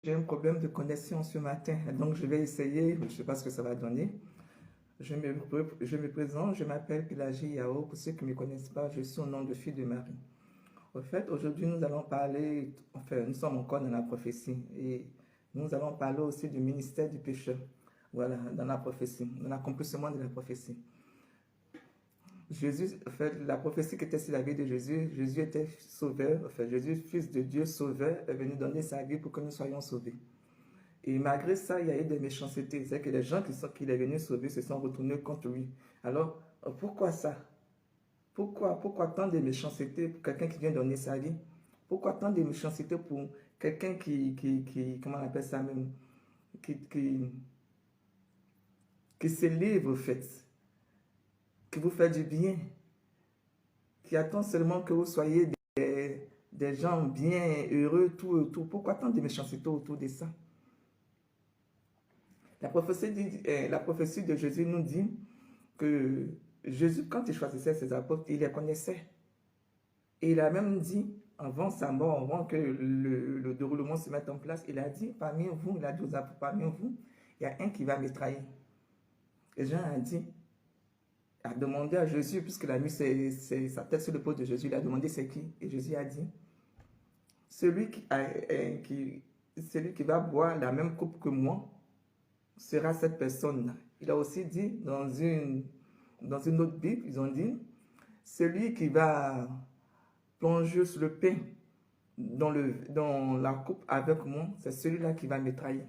J'ai un problème de connexion ce matin, donc je vais essayer, je ne sais pas ce que ça va donner. Je me présente, je m'appelle Pélagie Yao. Pour ceux qui ne me connaissent pas, je suis au nom de fille de Marie. Au fait, aujourd'hui, nous allons parler, enfin, nous sommes encore dans la prophétie et nous allons parler aussi du ministère du pécheur. Voilà, dans la prophétie, dans l'accomplissement de la prophétie. Jésus, en fait, la prophétie qui était sur la vie de Jésus, Jésus était sauveur, enfin, Jésus, fils de Dieu, sauveur, est venu donner sa vie pour que nous soyons sauvés. Et malgré ça, il y a eu des méchancetés. C'est que les gens qu'il est venu sauver se sont retournés contre lui. Alors, pourquoi ça? Pourquoi tant de méchanceté pour quelqu'un qui vient donner sa vie? Pourquoi tant de méchanceté pour quelqu'un comment on appelle ça même, qui, qui, qui se livre, au fait, qui vous fait du bien, qui attend seulement que vous soyez des gens bien, heureux, tout. Pourquoi tant de méchanceté autour de ça? La prophétie de Jésus nous dit que Jésus, quand il choisissait ses apôtres, il les connaissait. Et il a même dit, avant sa mort, avant que le déroulement se mette en place, il a dit, parmi vous, il a dit aux apôtres, parmi vous, il y a un qui va me trahir. Et Jean a demandé à Jésus, puisqu'il a mis sa tête sur le pot de Jésus, il a demandé c'est qui. Et Jésus a dit, celui qui va boire la même coupe que moi sera cette personne-là. Il a aussi dit dans une autre Bible, ils ont dit, celui qui va plonger sur le pain dans la coupe avec moi, c'est celui-là qui va me trahir.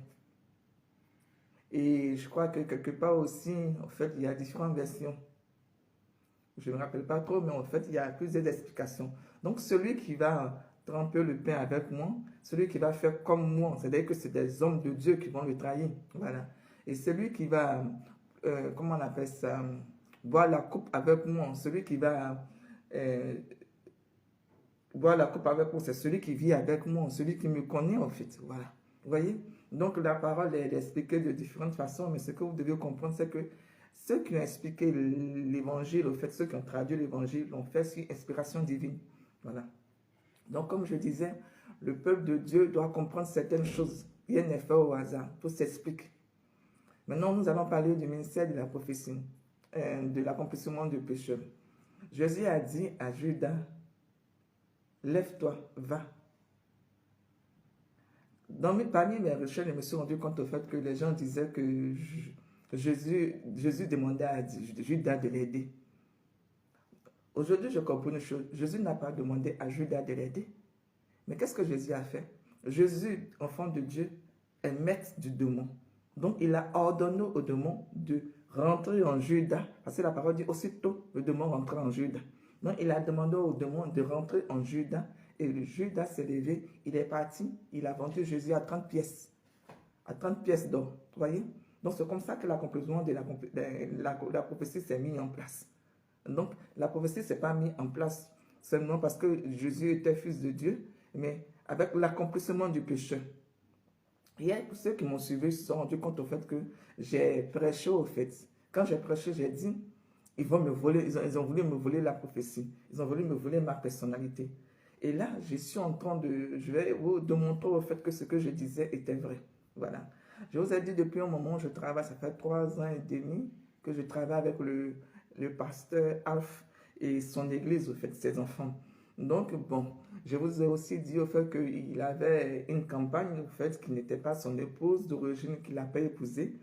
Et je crois que quelque part aussi, en fait, il y a différentes versions. Je ne me rappelle pas trop, mais en fait, il y a plusieurs explications. Donc, celui qui va tremper le pain avec moi, celui qui va faire comme moi, c'est-à-dire que c'est des hommes de Dieu qui vont le trahir. Voilà. Et celui qui va, comment on appelle ça, boire la coupe avec moi, celui qui va boire la coupe avec moi, c'est celui qui vit avec moi, celui qui me connaît en fait. Voilà. Vous voyez? Donc la parole est expliquée de différentes façons, mais ce que vous devez comprendre, c'est que ceux qui ont expliqué l'évangile, au fait, ceux qui ont traduit l'évangile, l'ont fait sur inspiration divine. Voilà. Donc, comme je disais, le peuple de Dieu doit comprendre certaines choses. Rien n'est fait au hasard. Tout s'explique. Maintenant, nous allons parler du ministère de la prophétie, de l'accomplissement du péché. Jésus a dit à Judas, lève-toi, va. Parmi mes recherches, je me suis rendu compte au fait que les gens disaient que Jésus demandait à Judas de l'aider. Aujourd'hui, je comprends une chose. Jésus n'a pas demandé à Judas de l'aider. Mais qu'est-ce que Jésus a fait? Jésus, enfant de Dieu, est maître du démon. Donc, il a ordonné au démon de rentrer en Judas. Parce que la parole dit aussitôt, le démon rentre en Judas. Donc, il a demandé au démon de rentrer en Judas. Et le Judas s'est levé, il est parti, il a vendu Jésus à 30 pièces. À 30 pièces d'or. Vous voyez? Donc, c'est comme ça que l'accomplissement de la prophétie s'est mis en place. Donc, la prophétie ne s'est pas mise en place seulement parce que Jésus était fils de Dieu, mais avec l'accomplissement du péché. Hier, pour ceux qui m'ont suivi se sont rendus compte au fait que j'ai prêché au fait. Quand j'ai prêché, j'ai dit, ils vont me voler, ils ont voulu me voler la prophétie. Ils ont voulu me voler ma personnalité. Et là, je suis en train je vais vous démontrer au fait que ce que je disais était vrai. Voilà. Je vous ai dit depuis un moment, je travaille, ça fait 3 ans et demi que je travaille avec le pasteur Alf et son église, au fait, ses enfants. Donc, bon, je vous ai aussi dit au fait qu'il avait une campagne, au fait, qui n'était pas son épouse d'origine, qu'il n'a pas épousée,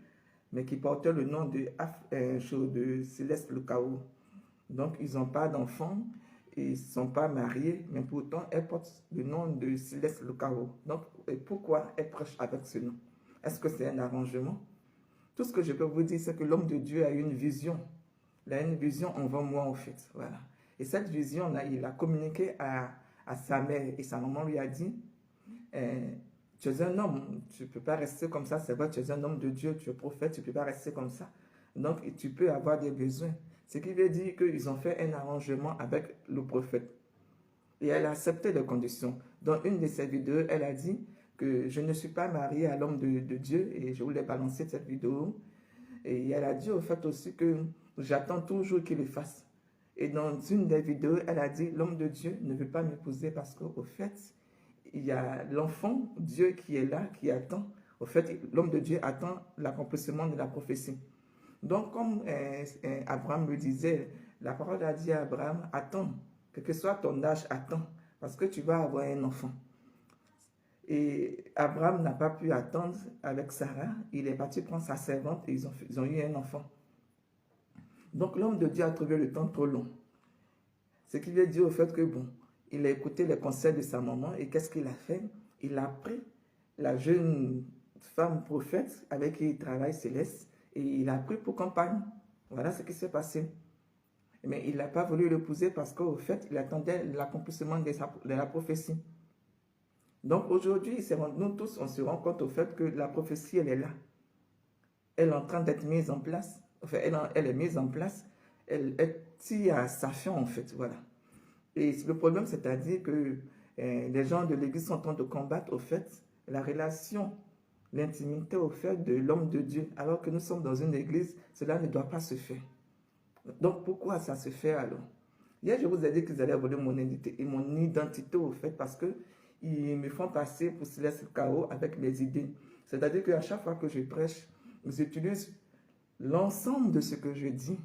mais qui portait le nom de Céleste Lucao. Donc, ils n'ont pas d'enfants, ils ne sont pas mariés, mais pourtant, elle porte le nom de Céleste Lucao. Donc, pourquoi elle prêche avec ce nom? Est-ce que c'est un arrangement? Tout ce que je peux vous dire, c'est que l'homme de Dieu a une vision. Il a une vision envers moi, en fait. Voilà. Et cette vision-là, il a communiqué à sa mère. Et sa maman lui a dit, tu es un homme, tu ne peux pas rester comme ça. C'est vrai, tu es un homme de Dieu, tu es prophète, tu ne peux pas rester comme ça. Donc, tu peux avoir des besoins. Ce qui veut dire qu'ils ont fait un arrangement avec le prophète. Et elle a accepté les conditions. Dans une de ses vidéos, elle a dit que je ne suis pas mariée à l'homme de Dieu. Et je voulais balancer cette vidéo. Et elle a dit au fait aussi que j'attends toujours qu'il le fasse. Et dans une des vidéos, elle a dit, l'homme de Dieu ne veut pas m'épouser parce qu'au fait, il y a l'enfant, Dieu qui est là, qui attend. Au fait, l'homme de Dieu attend l'accomplissement de la prophétie. Donc, comme Abraham me disait, la parole a dit à Abraham, attends, quel que soit ton âge, attends, parce que tu vas avoir un enfant. Et Abraham n'a pas pu attendre avec Sarah. Il est parti prendre sa servante et ils ont eu un enfant. Donc l'homme de Dieu a trouvé le temps trop long. Ce qui veut dire au fait que bon, il a écouté les conseils de sa maman et qu'est-ce qu'il a fait? Il a pris la jeune femme prophète avec qui il travaille, Céleste, et il a pris pour compagne. Voilà ce qui s'est passé. Mais il n'a pas voulu l'épouser parce qu'au fait, il attendait l'accomplissement de la prophétie. Donc aujourd'hui, nous tous, on se rend compte au fait que la prophétie, elle est là. Elle est en train d'être mise en place. Enfin, elle est mise en place. Elle tire à sa fin, en fait. Voilà. Et le problème, c'est-à-dire que les gens de l'Église sont en train de combattre, au fait, la relation, l'intimité, au fait, de l'homme de Dieu. Alors que nous sommes dans une Église, cela ne doit pas se faire. Donc, pourquoi ça se fait alors? Hier, je vous ai dit qu'ils allaient voler mon identité, au fait, parce que ils me font passer pour Céleste Chaos avec mes idées. C'est-à-dire qu'à chaque fois que je prêche, ils utilisent l'ensemble de ce que je dis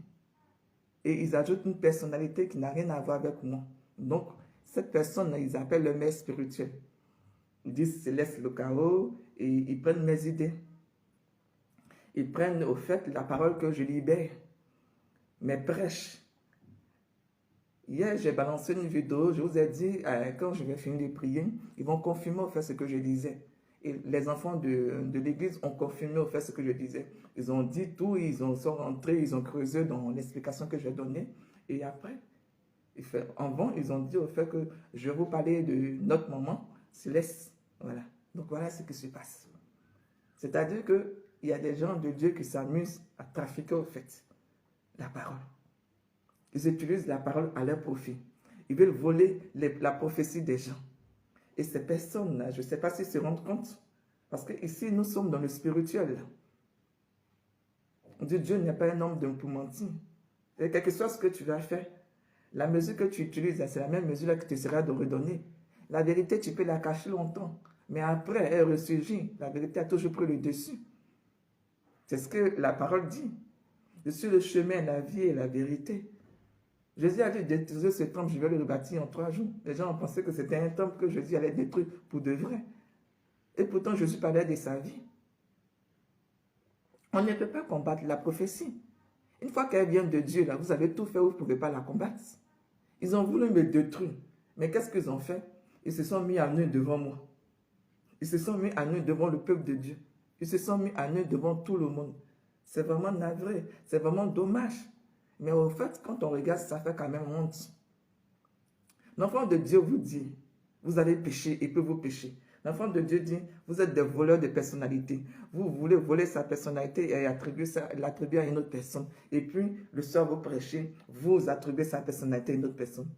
et ils ajoutent une personnalité qui n'a rien à voir avec moi. Donc, cette personne, ils appellent le maître spirituel. Ils disent Céleste le Chaos et ils prennent mes idées. Ils prennent au fait la parole que je libère, mes prêches. Hier, j'ai balancé une vidéo, je vous ai dit, quand je vais finir de prier, ils vont confirmer au fait ce que je disais. Et les enfants de l'église ont confirmé au fait ce que je disais. Ils ont dit tout, sont rentrés, ils ont creusé dans l'explication que j'ai donnée. Et après, en vent, ils ont dit au fait que je vais vous parler de notre maman, Céleste. Voilà. Donc voilà ce qui se passe. C'est-à-dire qu'il y a des gens de Dieu qui s'amusent à trafiquer au fait la parole. Ils utilisent la parole à leur profit. Ils veulent voler la prophétie des gens. Et ces personnes-là, je ne sais pas s'ils se rendent compte. Parce qu'ici, nous sommes dans le spirituel. On dit Dieu n'est pas un homme pour mentir. Et quel que soit ce que tu vas faire, la mesure que tu utilises, c'est la même mesure que tu seras de redonner. La vérité, tu peux la cacher longtemps. Mais après, elle ressurgit. La vérité a toujours pris le dessus. C'est ce que la parole dit. Je suis le chemin, la vie et la vérité. Jésus a dit détruire ce temple, je vais le rebâtir en 3 jours. Les gens ont pensé que c'était un temple que Jésus allait détruire pour de vrai. Et pourtant, Jésus parlait de sa vie. On ne peut pas combattre la prophétie. Une fois qu'elle vient de Dieu, là, vous avez tout fait, vous ne pouvez pas la combattre. Ils ont voulu me détruire. Mais qu'est-ce qu'ils ont fait? Ils se sont mis à nu devant moi. Ils se sont mis à nu devant le peuple de Dieu. Ils se sont mis à nu devant tout le monde. C'est vraiment navré. C'est vraiment dommage. Mais au fait, quand on regarde, ça fait quand même honte. L'enfant de Dieu vous dit, vous allez pécher et puis vous péchez. L'enfant de Dieu dit, vous êtes des voleurs de personnalité. Vous voulez voler sa personnalité et l'attribuer à une autre personne. Et puis, le soir, vous prêchez, vous attribuez sa personnalité à une autre personne.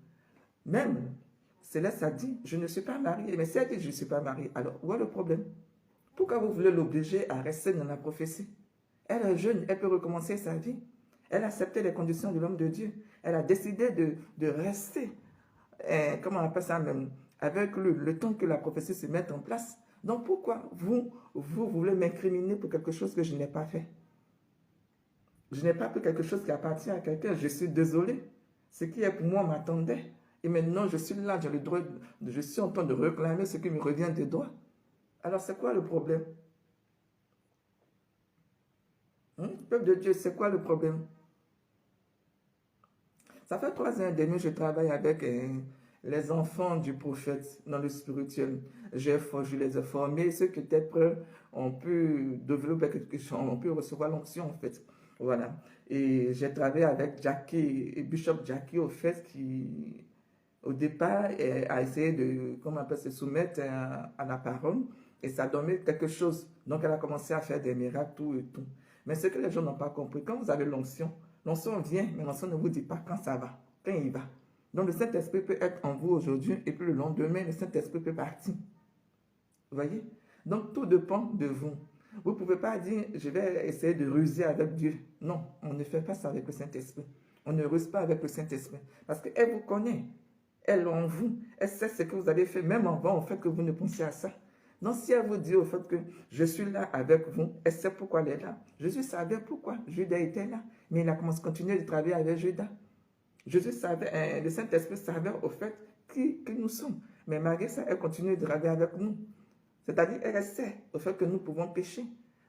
Même, Céleste a dit, je ne suis pas mariée. Mais si elle dit, je ne suis pas mariée, alors où est le problème? Pourquoi vous voulez l'obliger à rester dans la prophétie? Elle est jeune, elle peut recommencer sa vie. Elle a accepté les conditions de l'homme de Dieu. Elle a décidé de rester, comment on appelle ça même, avec le temps que la prophétie se mette en place. Donc pourquoi vous voulez m'incriminer pour quelque chose que je n'ai pas fait? Je n'ai pas pris quelque chose qui appartient à quelqu'un. Je suis désolé. Ce qui est pour moi m'attendait. Et maintenant, je suis là, j'ai le droit, je suis en train de réclamer ce qui me revient des droits. Alors c'est quoi le problème? Peuple de Dieu, c'est quoi le problème? Ça fait 3 ans et demi que je travaille avec les enfants du prophète dans le spirituel. Je les ai formés. Ceux qui étaient prêts ont pu développer quelque chose, ont pu recevoir l'onction en fait. Voilà. Et j'ai travaillé avec Jackie, et Bishop Jackie au fait, qui au départ a essayé de, comment on appelle, se soumettre à la parole. Et ça donnait quelque chose. Donc elle a commencé à faire des miracles, tout et tout. Mais ce que les gens n'ont pas compris, quand vous avez l'onction vient, mais l'onction ne vous dit pas quand ça va, quand il va. Donc le Saint-Esprit peut être en vous aujourd'hui et puis le lendemain, le Saint-Esprit peut partir. Vous voyez? Donc tout dépend de vous. Vous ne pouvez pas dire, je vais essayer de ruser avec Dieu. Non, on ne fait pas ça avec le Saint-Esprit. On ne ruse pas avec le Saint-Esprit. Parce qu'elle vous connaît. Elle est en vous. Elle sait ce que vous avez fait, même avant, au fait que vous ne pensiez à ça. Donc, si elle vous dit au fait que je suis là avec vous, elle sait pourquoi elle est là. Jésus savait pourquoi Judas était là, mais il a commencé à continuer de travailler avec Judas. Jésus savait, le Saint-Esprit savait au fait qui nous sommes. Mais malgré ça, elle continue de travailler avec nous. C'est-à-dire, elle sait au fait que nous pouvons pécher.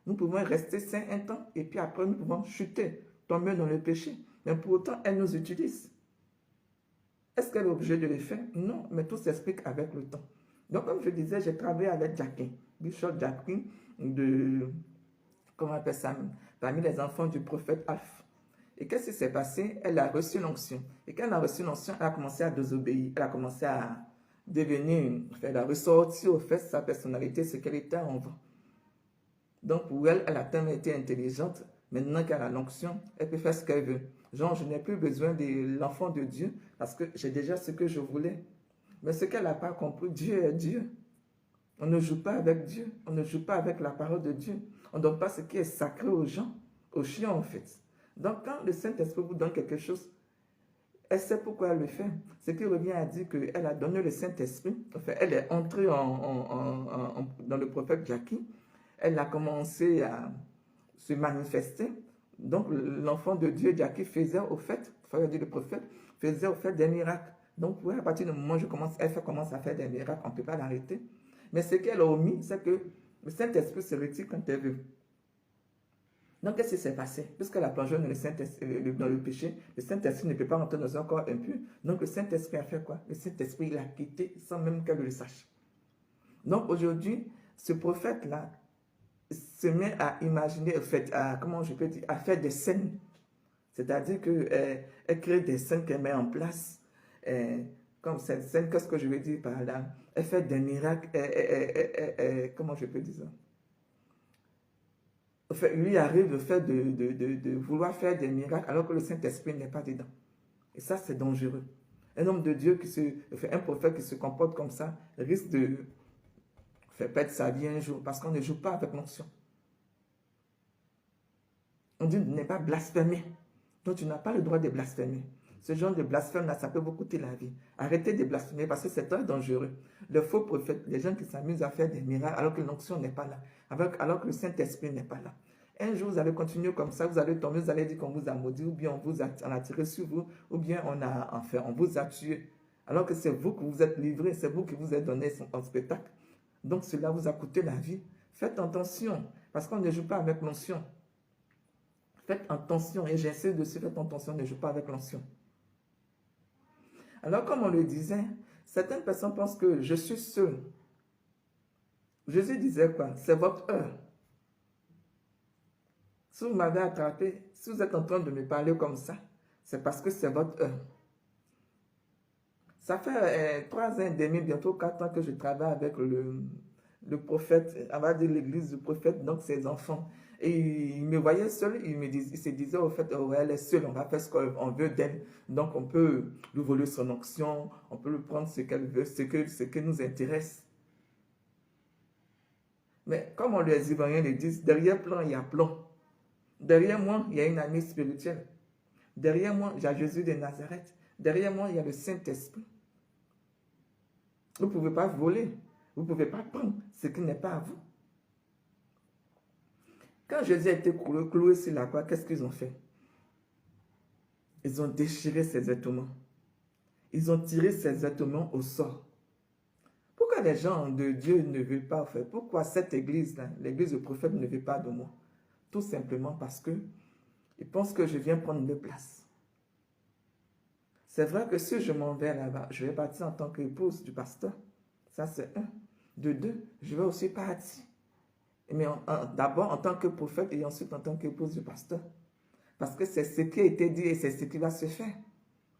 Nous pouvons rester sains un temps et puis après, nous pouvons chuter, tomber dans le péché. Mais pour autant, elle nous utilise. Est-ce qu'elle est obligée de le faire? Non, mais tout s'explique avec le temps. Donc, comme je disais, j'ai travaillé avec Jackie, Bishop Jackie, comment on appelle ça, parmi les enfants du prophète Alpha. Et qu'est-ce qui s'est passé? Elle a reçu l'onction. Et quand elle a reçu l'onction, elle a commencé à désobéir. Elle a commencé à devenir, elle a ressorti au fait sa personnalité, ce qu'elle était avant. Donc, pour elle, elle a tellement été intelligente. Maintenant qu'elle a l'onction, elle peut faire ce qu'elle veut. Genre, je n'ai plus besoin de l'enfant de Dieu parce que j'ai déjà ce que je voulais. Mais ce qu'elle n'a pas compris, Dieu est Dieu. On ne joue pas avec Dieu. On ne joue pas avec la parole de Dieu. On ne donne pas ce qui est sacré aux gens, aux chiens en fait. Donc, quand le Saint-Esprit vous donne quelque chose, elle sait pourquoi elle le fait. Ce qui revient à dire qu'elle a donné le Saint-Esprit. Enfin, elle est entrée dans le prophète Jackie. Elle a commencé à se manifester. Donc, l'enfant de Dieu, Jackie, faisait au fait, il fallait dire le prophète, faisait au fait des miracles. Donc, à partir du moment où elle commence à faire des miracles, on ne peut pas l'arrêter. Mais ce qu'elle a omis, c'est que le Saint-Esprit se retire quand elle veut. Donc, qu'est-ce qui s'est passé? Puisqu'elle a plongé dans le péché, le Saint-Esprit ne peut pas rentrer dans un corps impur. Donc, le Saint-Esprit a fait quoi? Le Saint-Esprit l'a quitté sans même qu'elle le sache. Donc, aujourd'hui, ce prophète-là se met à imaginer, comment je peux dire, à faire des scènes. C'est-à-dire qu'elle crée des scènes qu'elle met en place. Comme cette scène, qu'est-ce que je veux dire par là? Elle fait des miracles. Comment je peux dire ça? Enfin, lui arrive le fait de vouloir faire des miracles alors que le Saint-Esprit n'est pas dedans. Et ça, c'est dangereux. Un homme de Dieu, un prophète qui se comporte comme ça, risque de faire perdre sa vie un jour parce qu'on ne joue pas avec l'onction. On dit ne pas blasphémer. Donc, tu n'as pas le droit de blasphémer. Ce genre de blasphème, là, ça peut vous coûter la vie. Arrêtez de blasphémer parce que c'est très dangereux. Le faux prophète, les gens qui s'amusent à faire des miracles alors que l'onction n'est pas là, alors que le Saint-Esprit n'est pas là. Un jour, vous allez continuer comme ça, vous allez tomber, vous allez dire qu'on vous a maudit, ou bien on a tiré sur vous, ou bien on vous a tué. Alors que c'est vous qui vous êtes livré, c'est vous qui vous êtes donné en spectacle. Donc, cela vous a coûté la vie. Faites attention, parce qu'on ne joue pas avec l'onction. Faites attention, et j'insiste dessus, faites attention, ne joue pas avec l'onction. Alors, comme on le disait, certaines personnes pensent que je suis seul. Jésus disait quoi? C'est votre heure. Si vous m'avez attrapé, si vous êtes en train de me parler comme ça, c'est parce que c'est votre heure. Ça fait 3 ans et demi, bientôt 4 ans que je travaille avec le prophète, on va dire l'église du prophète, donc ses enfants. Et il me voyait seul, il se disait au fait, oh, elle est seule, on va faire ce qu'on veut d'elle. Donc on peut lui voler son onction, on peut lui prendre ce qu'elle veut, ce qui nous intéresse. Mais comme les Ivoiriens le disent, derrière plan, il y a plan. Derrière moi, il y a une amie spirituelle. Derrière moi, il y a Jésus de Nazareth. Derrière moi, il y a le Saint-Esprit. Vous ne pouvez pas voler. Vous ne pouvez pas prendre ce qui n'est pas à vous. Quand Jésus a été cloué sur la croix, qu'est-ce qu'ils ont fait? Ils ont déchiré ses vêtements. Ils ont tiré ses vêtements au sort. Pourquoi les gens de Dieu ne veulent pas faire? Pourquoi cette église-là, l'église du prophète, ne veut pas de moi? Tout simplement parce que ils pensent que je viens prendre leur place. C'est vrai que si je m'en vais là-bas, je vais partir en tant qu'épouse du pasteur. Ça, c'est un. De deux, je vais aussi partir. Mais d'abord en tant que prophète et ensuite en tant qu'épouse du pasteur. Parce que c'est ce qui a été dit et c'est ce qui va se faire.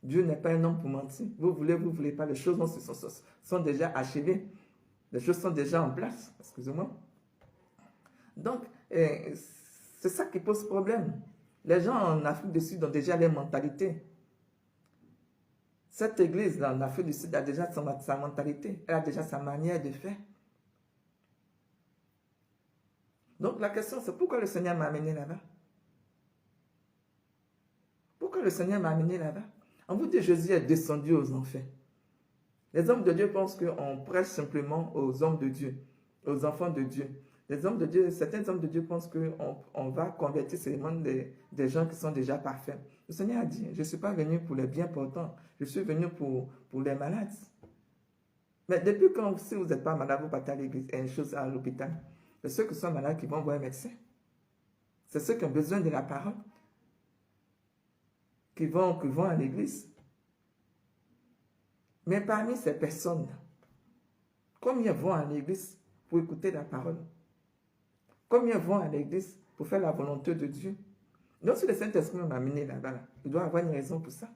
Dieu n'est pas un homme pour mentir. Vous voulez pas. Les choses sont déjà achevées. Les choses sont déjà en place. Excusez-moi. Donc, c'est ça qui pose problème. Les gens en Afrique du Sud ont déjà les mentalités. Cette église en Afrique du Sud a déjà sa mentalité. Elle a déjà sa manière de faire. Donc la question c'est pourquoi le Seigneur m'a amené là-bas? Pourquoi le Seigneur m'a amené là-bas? On vous dit Jésus est descendu aux enfers. Les hommes de Dieu pensent qu'on prêche simplement aux hommes de Dieu, aux enfants de Dieu. Les hommes de Dieu, certains hommes de Dieu pensent qu'on va convertir seulement des gens qui sont déjà parfaits. Le Seigneur a dit, je ne suis pas venu pour les bien portants, je suis venu pour les malades. Mais depuis quand, si vous n'êtes pas malade, vous partez à l'église, et une chose à l'hôpital, c'est ceux qui sont malades qui vont voir un médecin. C'est ceux qui ont besoin de la parole, qui vont à l'église. Mais parmi ces personnes, combien vont à l'église pour écouter la parole? Combien vont à l'église pour faire la volonté de Dieu? Donc, si le Saint-Esprit m'a amené là-bas, il doit avoir une raison pour ça.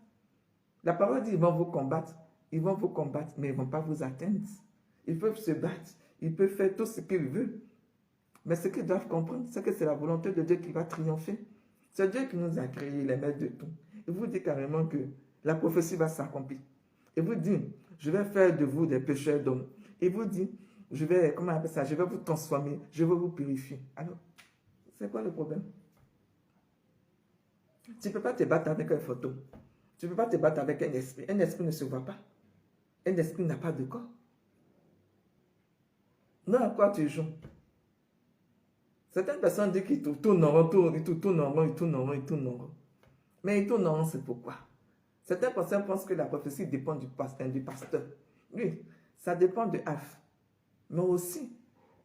La parole dit, ils vont vous combattre, mais ils ne vont pas vous atteindre. Ils peuvent se battre, ils peuvent faire tout ce qu'ils veulent. Mais ce qu'ils doivent comprendre, c'est que c'est la volonté de Dieu qui va triompher. C'est Dieu qui nous a créés, les maîtres de tout. Il vous dit carrément que la prophétie va s'accomplir. Il vous dit, je vais faire de vous des pécheurs d'hommes. Il vous dit, je vais vous transformer, je vais vous purifier. Alors, c'est quoi le problème? Tu ne peux pas te battre avec une photo. Tu ne peux pas te battre avec un esprit. Un esprit ne se voit pas. Un esprit n'a pas de corps. Non, à quoi tu joues? Certaines personnes disent qu'ils tournent en rond, ils tournent en rond. Mais ils tournent en rond, c'est pourquoi? Certaines personnes pensent que la prophétie dépend du pasteur. Oui, ça dépend de Af. Mais aussi,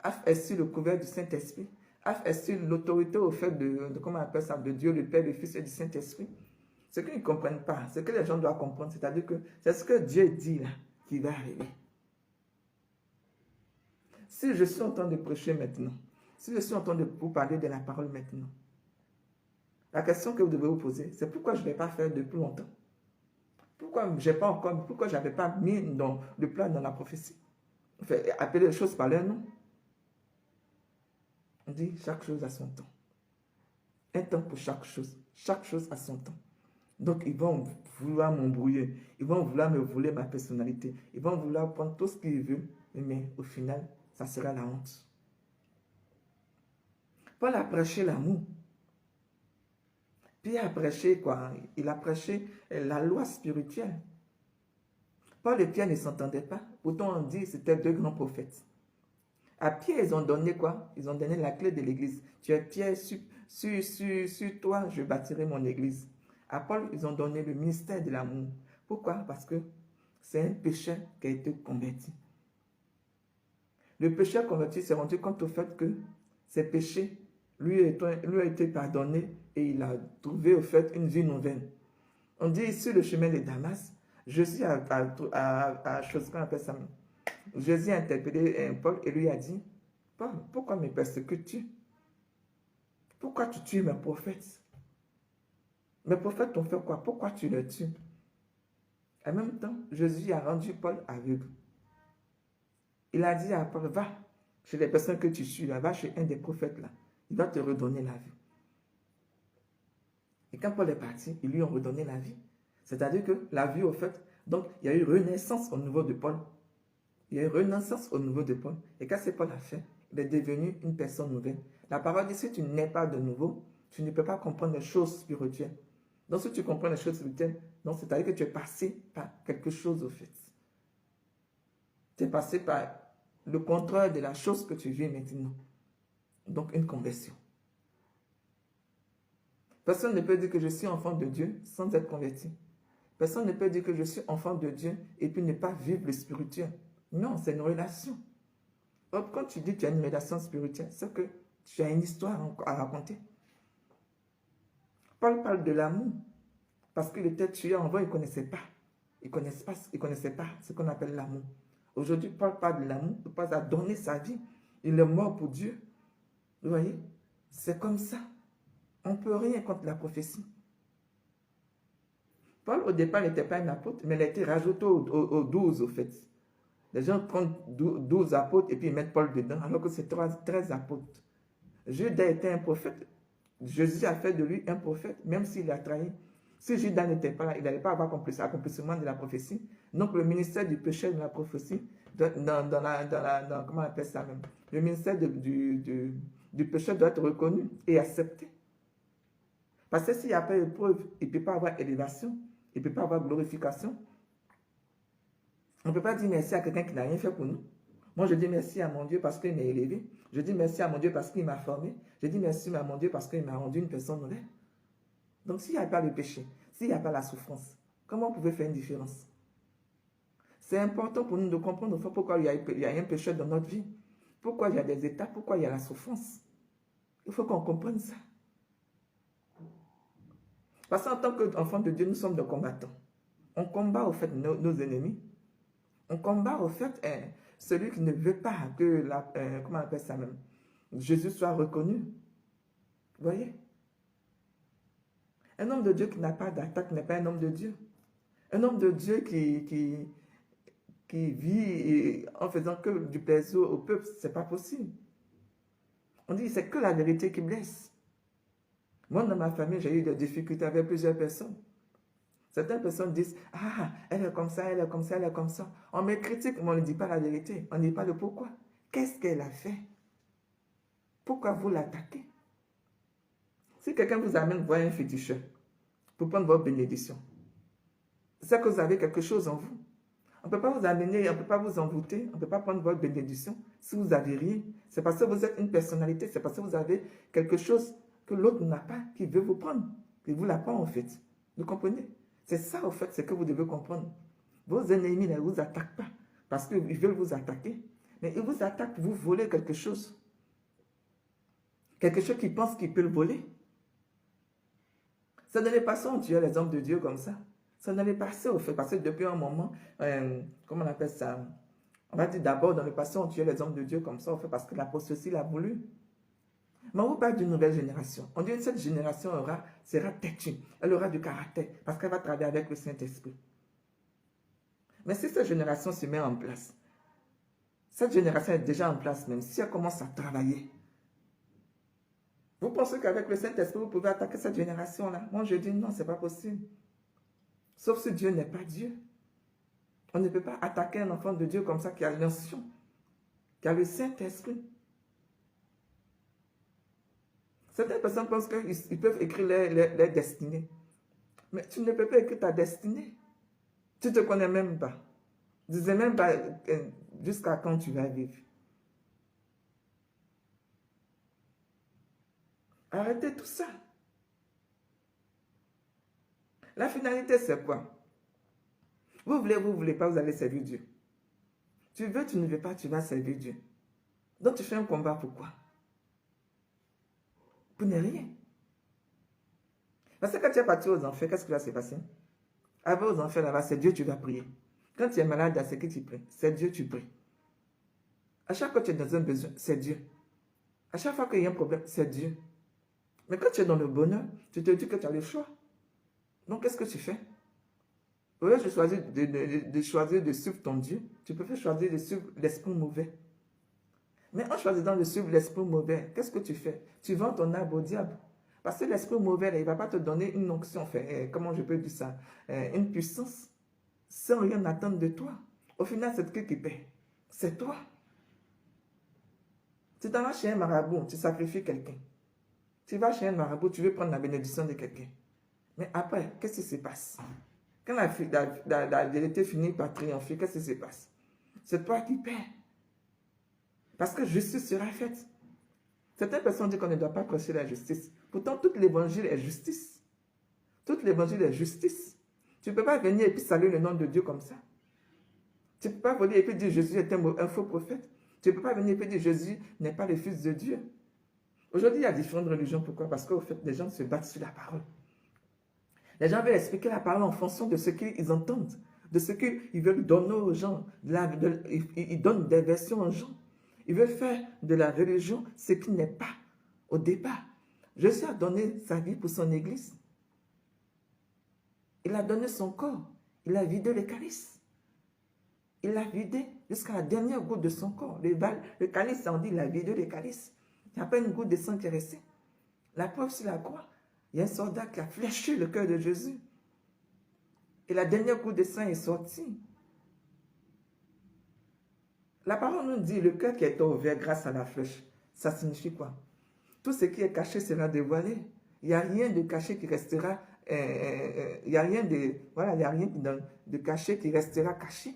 Af est sur le couvert du Saint-Esprit. Af est sur l'autorité au fait comment on appelle ça, de Dieu, le Père, le Fils et du Saint-Esprit. Ce qu'ils ne comprennent pas, ce que les gens doivent comprendre, c'est-à-dire que c'est ce que Dieu dit là qui va arriver. Si je suis en train de prêcher maintenant, si je suis en train de vous parler de la parole maintenant, la question que vous devez vous poser, c'est pourquoi je ne l'ai pas fait depuis longtemps? Pourquoi je n'avais pas mis dans le plan dans la prophétie? Enfin, appeler les choses par leur nom. On dit chaque chose a son temps. Un temps pour chaque chose. Chaque chose a son temps. Donc, ils vont vouloir m'embrouiller. Ils vont vouloir me voler ma personnalité. Ils vont vouloir prendre tout ce qu'ils veulent. Mais au final, ça sera la honte. Paul a prêché l'amour. Pierre a prêché quoi? Il a prêché la loi spirituelle. Paul et Pierre ne s'entendaient pas. Pourtant, on dit que c'était deux grands prophètes. À Pierre, ils ont donné quoi? Ils ont donné la clé de l'église. Tu es Pierre, sur toi, je bâtirai mon église. À Paul, ils ont donné le ministère de l'amour. Pourquoi? Parce que c'est un pécheur qui a été converti. Le pécheur converti s'est rendu compte au fait que ses péchés lui a été pardonné et il a trouvé au fait une vie nouvelle. On dit sur le chemin de Damas, Jésus Jésus a interpellé Paul et lui a dit, Paul, pourquoi me persécutes-tu? Pourquoi tu tues mes prophètes? Mes prophètes t'ont fait quoi? Pourquoi tu les tues? En même temps, Jésus a rendu Paul aveugle. Il a dit à Paul, va chez les personnes que tu suis là, va chez un des prophètes là. Il va te redonner la vie. Et quand Paul est parti, ils lui ont redonné la vie. C'est-à-dire que la vie, au fait, donc il y a eu renaissance au niveau de Paul. Il y a eu renaissance au niveau de Paul. Et quand c'est Paul a fait, il est devenu une personne nouvelle. La parole dit, si tu n'es pas de nouveau, tu ne peux pas comprendre les choses spirituelles. Donc si tu comprends les choses spirituelles, c'est-à-dire que tu es passé par quelque chose au fait. Tu es passé par le contraire de la chose que tu vis maintenant. Donc une conversion. Personne ne peut dire que je suis enfant de Dieu sans être converti. Personne ne peut dire que je suis enfant de Dieu et puis ne pas vivre le spirituel. Non, c'est une relation. Or, quand tu dis que tu as une relation spirituelle, c'est que tu as une histoire à raconter. Paul parle de l'amour parce qu'il était tué avant, il ne connaissait pas. Il ne connaissait pas ce qu'on appelle l'amour. Aujourd'hui, Paul parle de l'amour. Paul a donné sa vie. Il est mort pour Dieu. Vous voyez? C'est comme ça. On ne peut rien contre la prophétie. Paul, au départ, n'était pas un apôtre, mais il a été rajouté aux 12, au fait. Les gens prennent 12 apôtres et puis ils mettent Paul dedans, alors que c'est 13 apôtres. Judas était un prophète. Jésus a fait de lui un prophète, même s'il a trahi. Si Judas n'était pas là, il n'allait pas avoir accomplissement de la prophétie. Donc, le ministère du péché de la prophétie, comment on appelle ça même? Le ministère du péché doit être reconnu et accepté. Parce que s'il n'y a pas épreuve, il ne peut pas avoir élévation, il ne peut pas avoir glorification. On ne peut pas dire merci à quelqu'un qui n'a rien fait pour nous. Moi, je dis merci à mon Dieu parce qu'il m'a élevé. Je dis merci à mon Dieu parce qu'il m'a formé. Je dis merci à mon Dieu parce qu'il m'a rendu une personne nouvelle. Donc, s'il n'y a pas le péché, s'il n'y a pas la souffrance, comment vous pouvez faire une différence? C'est important pour nous de comprendre pourquoi il y a un péché dans notre vie. Pourquoi il y a des étapes, pourquoi il y a la souffrance. Il faut qu'on comprenne ça. Parce qu'en tant qu'enfants de Dieu, nous sommes des combattants. On combat au fait nos ennemis. On combat au fait celui qui ne veut pas que, comment on appelle ça même, Jésus soit reconnu. Vous voyez? Un homme de Dieu qui n'a pas d'attaque n'est pas un homme de Dieu. Un homme de Dieu qui vit en faisant que du plaisir au peuple, ce n'est pas possible. On dit c'est que la vérité qui blesse. Moi, dans ma famille, j'ai eu des difficultés avec plusieurs personnes. Certaines personnes disent, ah, elle est comme ça, elle est comme ça, elle est comme ça. On me critique, mais on ne dit pas la vérité. On ne dit pas le pourquoi. Qu'est-ce qu'elle a fait? Pourquoi vous l'attaquez? Si quelqu'un vous amène voir un féticheur pour prendre votre bénédiction, c'est que vous avez quelque chose en vous. On ne peut pas vous amener, on ne peut pas vous envoûter, on ne peut pas prendre votre bénédiction si vous n'avez rien. C'est parce que vous êtes une personnalité, c'est parce que vous avez quelque chose que l'autre n'a pas, qui veut vous prendre. Il vous la prend en fait. Vous comprenez? C'est ça en fait, c'est que vous devez comprendre. Vos ennemis ne vous attaquent pas parce qu'ils veulent vous attaquer. Mais ils vous attaquent pour vous voler quelque chose. Quelque chose qu'ils pensent qu'ils peuvent voler. Ça n'allait pas ça, on tuait les hommes de Dieu comme ça. Ça n'allait pas ça au fait, parce que depuis un moment, comment on appelle ça? On va dire d'abord, dans le passé, on tuait les hommes de Dieu comme ça, au fait, parce que la prophétie l'a voulu. Mais on vous parle d'une nouvelle génération. On dit que cette génération sera têtue. Elle aura du caractère, parce qu'elle va travailler avec le Saint-Esprit. Mais si cette génération se met en place, cette génération est déjà en place même, si elle commence à travailler, vous pensez qu'avec le Saint-Esprit, vous pouvez attaquer cette génération-là? Moi, je dis non, ce n'est pas possible. Sauf si Dieu n'est pas Dieu. On ne peut pas attaquer un enfant de Dieu comme ça qui a l'onction, qui a le Saint-Esprit. Certaines personnes pensent qu'ils peuvent écrire leur destinée. Mais tu ne peux pas écrire ta destinée. Tu ne te connais même pas. Tu ne sais même pas jusqu'à quand tu vas vivre. Arrêtez tout ça. La finalité, c'est quoi? Vous voulez pas, vous allez servir Dieu. Tu veux, tu ne veux pas, tu vas servir Dieu. Donc tu fais un combat, pourquoi? Pour ne rien. Parce que quand tu es parti aux enfers, qu'est-ce qui va se passer? Avant aux enfers là-bas, c'est Dieu tu vas prier. Quand tu es malade, c'est qui tu pries? C'est Dieu tu pries. À chaque fois que tu es dans un besoin, c'est Dieu. À chaque fois qu'il y a un problème, c'est Dieu. Mais quand tu es dans le bonheur, tu te dis que tu as le choix. Donc qu'est-ce que tu fais? Au lieu de choisir de suivre ton Dieu, tu peux choisir de suivre l'esprit mauvais. Mais en choisissant de suivre l'esprit mauvais, qu'est-ce que tu fais? Tu vends ton âme au diable. Parce que l'esprit mauvais, il ne va pas te donner une onction, comment je peux dire ça? Une puissance, sans rien attendre de toi. Au final, c'est qui paie? C'est toi. Tu t'en vas chez un marabout, tu sacrifies quelqu'un. Tu vas chez un marabout, tu veux prendre la bénédiction de quelqu'un. Mais après, qu'est-ce qui se passe? Quand la vérité finit par triompher, qu'est-ce qui se passe? C'est toi qui perds. Parce que justice sera faite. Certaines personnes disent qu'on ne doit pas prêcher la justice. Pourtant, tout l'évangile est justice. Tout l'évangile est justice. Tu ne peux pas venir et puis saluer le nom de Dieu comme ça. Tu ne peux pas venir et puis dire Jésus est un faux prophète. Tu ne peux pas venir et puis dire Jésus n'est pas le Fils de Dieu. Aujourd'hui, il y a différentes religions. Pourquoi? Parce qu'au fait, les gens se battent sur la parole. Les gens veulent expliquer la parole en fonction de ce qu'ils entendent, de ce qu'ils veulent donner aux gens. Ils donnent des versions aux gens. Ils veulent faire de la religion ce qui n'est pas au départ. Jésus a donné sa vie pour son église. Il a donné son corps. Il a vidé le calice. Il l'a vidé jusqu'à la dernière goutte de son corps. Le calice, on dit, il a vidé le calice. Il n'y a pas une goutte de sang qui est restée. La preuve sur la croix, il y a un soldat qui a fléché le cœur de Jésus. Et la dernière goutte de sang est sortie. La parole nous dit, le cœur qui est ouvert grâce à la flèche, ça signifie quoi? Tout ce qui est caché sera dévoilé. Il n'y a rien de caché qui restera, il n'y a rien de caché qui restera caché.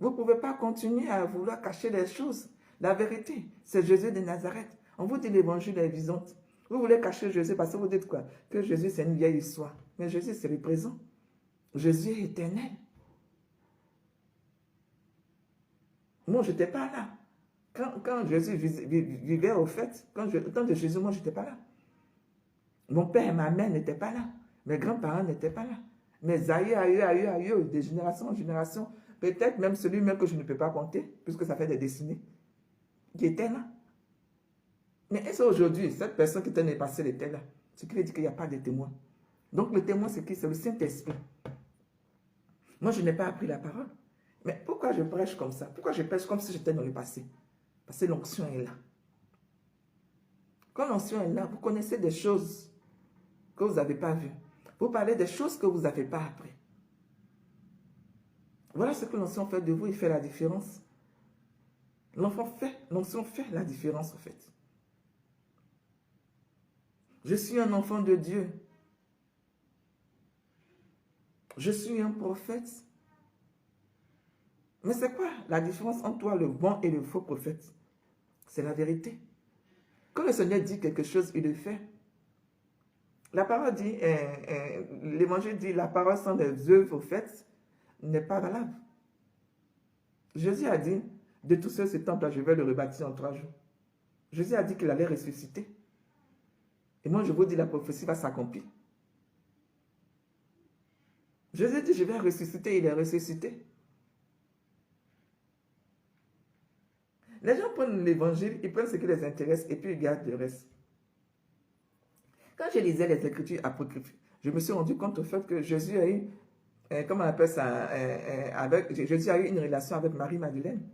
Vous ne pouvez pas continuer à vouloir cacher les choses. La vérité, c'est Jésus de Nazareth. On vous dit l'évangile est vivante. Vous voulez cacher Jésus parce que vous dites quoi? Que Jésus, c'est une vieille histoire. Mais Jésus, c'est le présent. Jésus est éternel. Moi, je n'étais pas là. Quand Jésus vivait au fait, quand je, au temps de Jésus, moi, je n'étais pas là. Mon père et ma mère n'étaient pas là. Mes grands-parents n'étaient pas là. Mes aïeux, de génération en génération, peut-être même celui même que je ne peux pas compter, puisque ça fait des décennies, qui était là. Mais est-ce aujourd'hui, cette personne qui était passée était là? Ce qui veut dire qu'il n'y a pas de témoin. Donc le témoin, c'est qui? C'est le Saint-Esprit. Moi, je n'ai pas appris la parole. Mais pourquoi je prêche comme ça? Pourquoi je prêche comme si j'étais dans le passé? Parce que l'onction est là. Quand l'onction est là, vous connaissez des choses que vous n'avez pas vues. Vous parlez des choses que vous n'avez pas appris. Voilà ce que l'onction fait de vous, il fait la différence. L'onction fait la différence en fait. Je suis un enfant de Dieu. Je suis un prophète. Mais c'est quoi la différence entre toi, le bon et le faux prophète? C'est la vérité. Quand le Seigneur dit quelque chose, il le fait. La parole dit, l'évangile dit, la parole sans des œuvres faites n'est pas valable. Jésus a dit, de tout ce temple-là, je vais le rebâtir en 3 jours. Jésus a dit qu'il allait ressusciter. Et moi, je vous dis, la prophétie va s'accomplir. Jésus dit, je vais ressusciter, il est ressuscité. Les gens prennent l'évangile, ils prennent ce qui les intéresse et puis ils gardent le reste. Quand je lisais les Écritures apocryphes, je me suis rendu compte au fait que Jésus a eu, comment on appelle ça, Jésus a eu une relation avec Marie-Madeleine.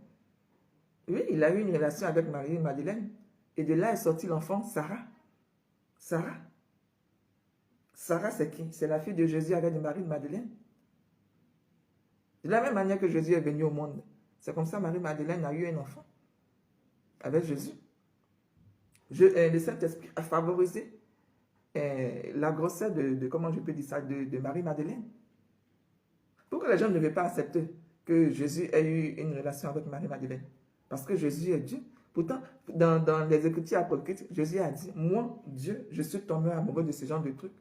Oui, il a eu une relation avec Marie-Madeleine. Et de là est sorti l'enfant Sarah. Sarah. Sarah, c'est qui? C'est la fille de Jésus avec Marie-Madeleine. De la même manière que Jésus est venu au monde. C'est comme ça Marie-Madeleine a eu un enfant avec Jésus. Le Saint-Esprit a favorisé la grossesse comment je peux dire ça, de Marie-Madeleine. Pourquoi les gens ne veulent pas accepter que Jésus ait eu une relation avec Marie-Madeleine? Parce que Jésus est Dieu. Pourtant, dans les Écritures apocryphes, Jésus a dit, moi, Dieu, je suis tombé amoureux de ce genre de trucs.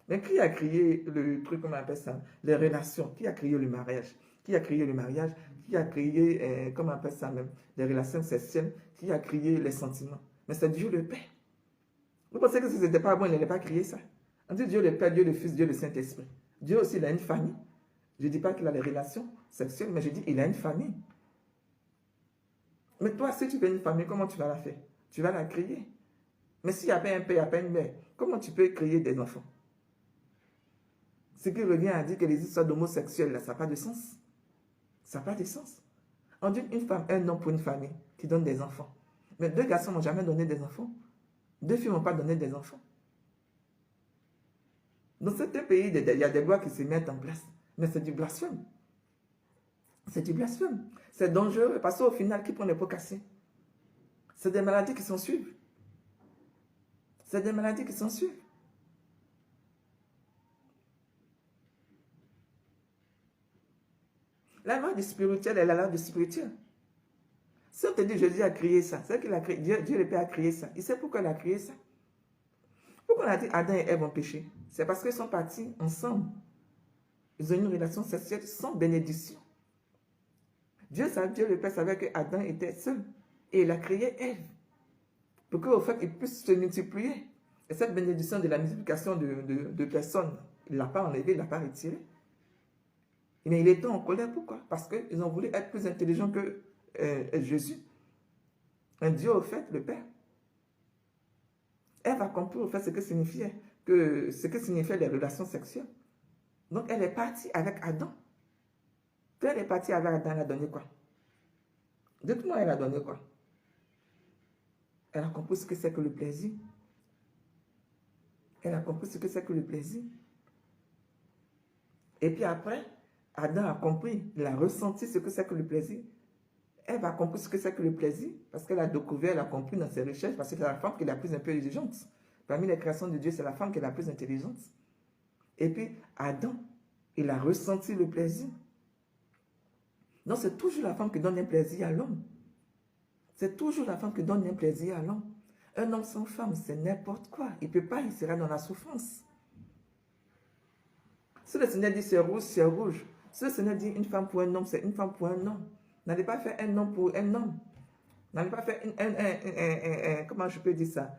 Mais qui a créé le truc, comment on appelle ça, les relations? Qui a créé le mariage? Qui a créé le mariage? Qui a créé, comment on appelle ça même, les relations sexuelles? Qui a créé les sentiments? Mais c'est Dieu le Père. Vous pensez que si ce n'était pas bon, il n'allait pas créer ça? On dit Dieu le Père, Dieu le Fils, Dieu le Saint-Esprit. Dieu aussi, il a une famille. Je ne dis pas qu'il a des relations sexuelles, mais je dis qu'il a une famille. Mais toi, si tu veux une famille, comment tu vas la faire? Tu vas la créer. Mais s'il n'y a pas un père, il n'y a pas une mère, comment tu peux créer des enfants? Ce qui revient à dire que les histoires d'homosexuels, là, ça n'a pas de sens. Ça n'a pas de sens. On dit une femme, un homme pour une famille qui donne des enfants. Mais 2 garçons n'ont jamais donné des enfants. 2 filles n'ont pas donné des enfants. Dans certains pays, il y a des lois qui se mettent en place. Mais c'est du blasphème. C'est du blasphème. C'est dangereux parce qu'au final, qui prend les pots cassés? C'est des maladies qui s'en suivent. C'est des maladies qui s'en suivent. La loi du spirituel est la loi du spirituel. Si on te dit Jésus a créé ça, c'est qu'il a créé, Dieu le Père a créé ça. Il sait pourquoi il a créé ça. Pourquoi on a dit Adam et Ève ont péché? C'est parce qu'ils sont partis ensemble. Ils ont eu une relation sexuelle sans bénédiction. Dieu le Père savait que Adam était seul. Et il a créé Ève. Pour qu'au fait, il puisse se multiplier. Et cette bénédiction de la multiplication de personnes, il ne l'a pas enlevée, il ne l'a pas retirée. Mais il était en colère. Pourquoi? Parce qu'ils ont voulu être plus intelligents que Jésus. Un Dieu au fait, le Père. Ève a compris au fait ce que signifiait les relations sexuelles. Donc elle est partie avec Adam. Quand elle est partie avec Adam, elle a donné quoi? Dites-moi, elle a donné quoi? Elle a compris ce que c'est que le plaisir. Elle a compris ce que c'est que le plaisir. Et puis après, Adam a compris, il a ressenti ce que c'est que le plaisir. Elle a compris ce que c'est que le plaisir, parce qu'elle a découvert, elle a compris dans ses recherches, parce que c'est la femme qui est la plus intelligente. Parmi les créations de Dieu, c'est la femme qui est la plus intelligente. Et puis, Adam, il a ressenti le plaisir. Non, c'est toujours la femme qui donne un plaisir à l'homme. C'est toujours la femme qui donne un plaisir à l'homme. Un homme sans femme, c'est n'importe quoi. Il ne peut pas, il sera dans la souffrance. Si le Seigneur dit c'est rouge, c'est rouge. Si le Seigneur dit une femme pour un homme, c'est une femme pour un homme. N'allez pas faire un homme pour un homme. N'allez pas faire comment je peux dire ça?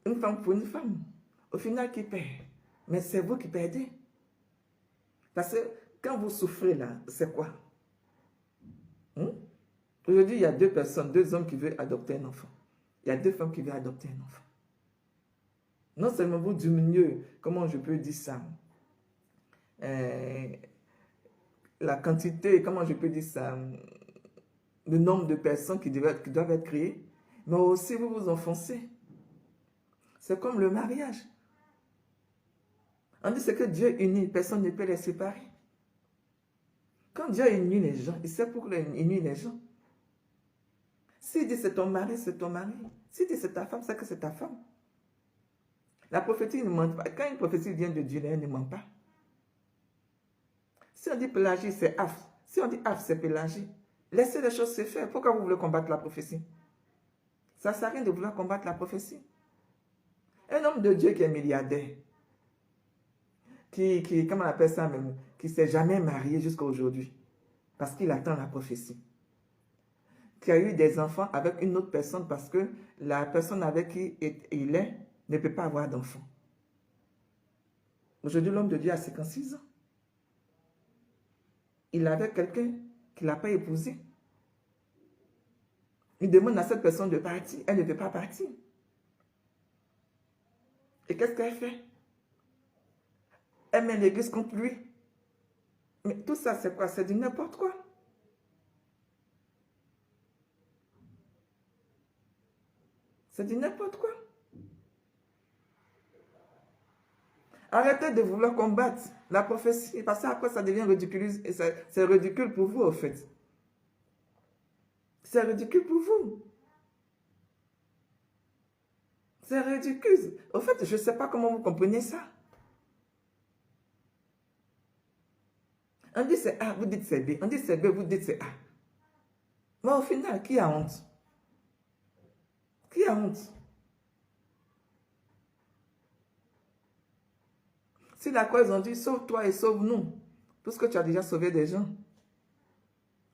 Une femme pour une femme. Au final, qui perd? Mais c'est vous qui perdez. Parce que quand vous souffrez là, c'est quoi? Aujourd'hui, il y a deux personnes, deux hommes qui veulent adopter un enfant. Il y a deux femmes qui veulent adopter un enfant. Non seulement vous diminuez, comment je peux dire ça? La quantité, comment je peux dire ça? Le nombre de personnes qui doivent être créées, mais aussi vous vous enfoncez. C'est comme le mariage. On dit ce que Dieu unit, personne ne peut les séparer. Quand Dieu unit les gens, il sait pourquoi il unit les gens. S'il dit c'est ton mari, c'est ton mari. S'il dit c'est ta femme, c'est que c'est ta femme. La prophétie ne ment pas. Quand une prophétie vient de Dieu, elle ne ment pas. Si on dit Pélagie, c'est Af. Si on dit Af, c'est Pélagie. Laissez les choses se faire. Pourquoi vous voulez combattre la prophétie? Ça ne sert à rien de vouloir combattre la prophétie. Un homme de Dieu qui est milliardaire, comment on appelle ça même, qui ne s'est jamais marié jusqu'à aujourd'hui, parce qu'il attend la prophétie. Qui a eu des enfants avec une autre personne parce que la personne avec qui il est ne peut pas avoir d'enfant. Aujourd'hui, l'homme de Dieu a 56 ans. Il avait quelqu'un qui ne l'a pas épousé. Il demande à cette personne de partir. Elle ne veut pas partir. Et qu'est-ce qu'elle fait? Elle met l'église contre lui. Mais tout ça, c'est quoi? C'est du n'importe quoi. C'est du n'importe quoi. Arrêtez de vouloir combattre la prophétie, parce qu'après ça devient ridicule. C'est ridicule pour vous, en fait. C'est ridicule pour vous. C'est ridicule. En fait, je ne sais pas comment vous comprenez ça. On dit c'est A, vous dites c'est B. On dit c'est B, vous dites c'est A. Mais au final, qui a honte? Qui a honte? Si la croix, ils ont dit, sauve-toi et sauve-nous. Parce que tu as déjà sauvé des gens.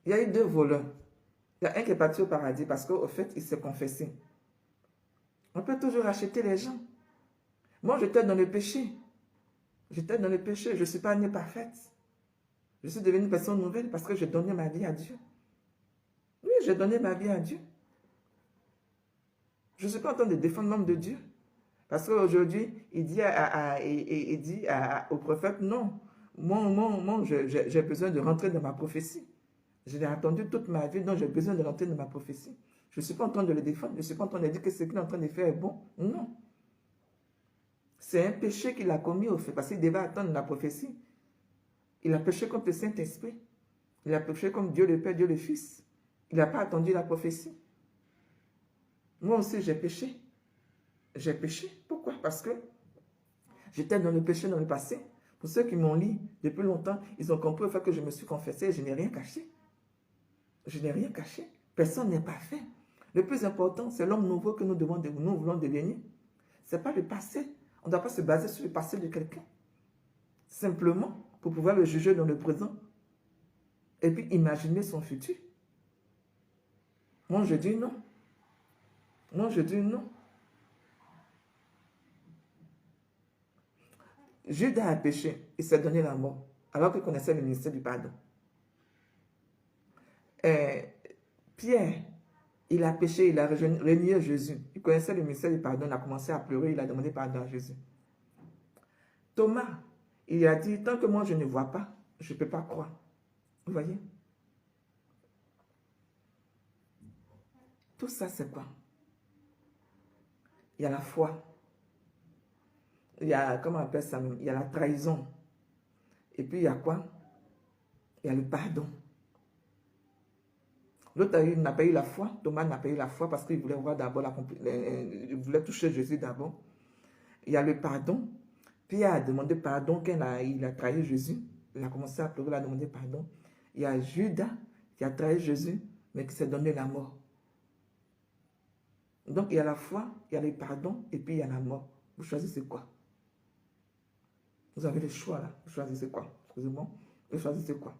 Il y a eu deux voleurs. Il y a un qui est parti au paradis parce qu'au fait, il s'est confessé. On peut toujours acheter les gens. Moi, j'étais dans le péché. J'étais dans le péché. Je ne suis pas née parfaite. Je suis devenue une personne nouvelle parce que j'ai donné ma vie à Dieu. Oui, j'ai donné ma vie à Dieu. Je ne suis pas en train de défendre l'homme de Dieu. Parce qu'aujourd'hui, il dit, au prophète, non, moi j'ai besoin de rentrer dans ma prophétie. Je l'ai attendu toute ma vie, donc j'ai besoin de rentrer dans ma prophétie. Je ne suis pas en train de le défendre, je ne suis pas en train de dire que ce qu'il est en train de faire est bon. Non. C'est un péché qu'il a commis au fait, parce qu'il devait attendre la prophétie. Il a péché contre le Saint-Esprit. Il a péché comme Dieu le Père, Dieu le Fils. Il n'a pas attendu la prophétie. Moi aussi, j'ai péché. J'ai péché. Pourquoi? Parce que j'étais dans le péché dans le passé. Pour ceux qui m'ont lu depuis longtemps, ils ont compris le fait que je me suis confessé et je n'ai rien caché. Je n'ai rien caché. Personne n'est parfait. Le plus important, c'est l'homme nouveau que nous voulons devenir. Ce n'est pas le passé. On ne doit pas se baser sur le passé de quelqu'un. Simplement pour pouvoir le juger dans le présent. Et puis imaginer son futur. Moi, je dis non. Moi, je dis non. Judas a péché, il s'est donné la mort, alors qu'il connaissait le ministère du pardon. Pierre, il a péché, il a renié Jésus. Il connaissait le ministère du pardon, il a commencé à pleurer, il a demandé pardon à Jésus. Thomas, il a dit, tant que moi je ne vois pas, je ne peux pas croire. Vous voyez? Tout ça, c'est quoi? Il y a la foi. Il y a, comment on appelle ça même? Il y a la trahison. Et puis il y a quoi? Il y a le pardon. L'autre n'a pas eu la foi. Thomas n'a pas eu la foi parce qu'il voulait voir d'abord il voulait toucher Jésus d'abord. Il y a le pardon. Pierre a demandé pardon quand il a trahi Jésus. Il a commencé à pleurer, il a demandé pardon. Il y a Judas qui a trahi Jésus, mais qui s'est donné la mort. Donc, il y a la foi, il y a le pardon, et puis il y a la mort. Vous choisissez quoi? Vous avez le choix là. Vous choisissez quoi? Excusez-moi. Vous choisissez quoi?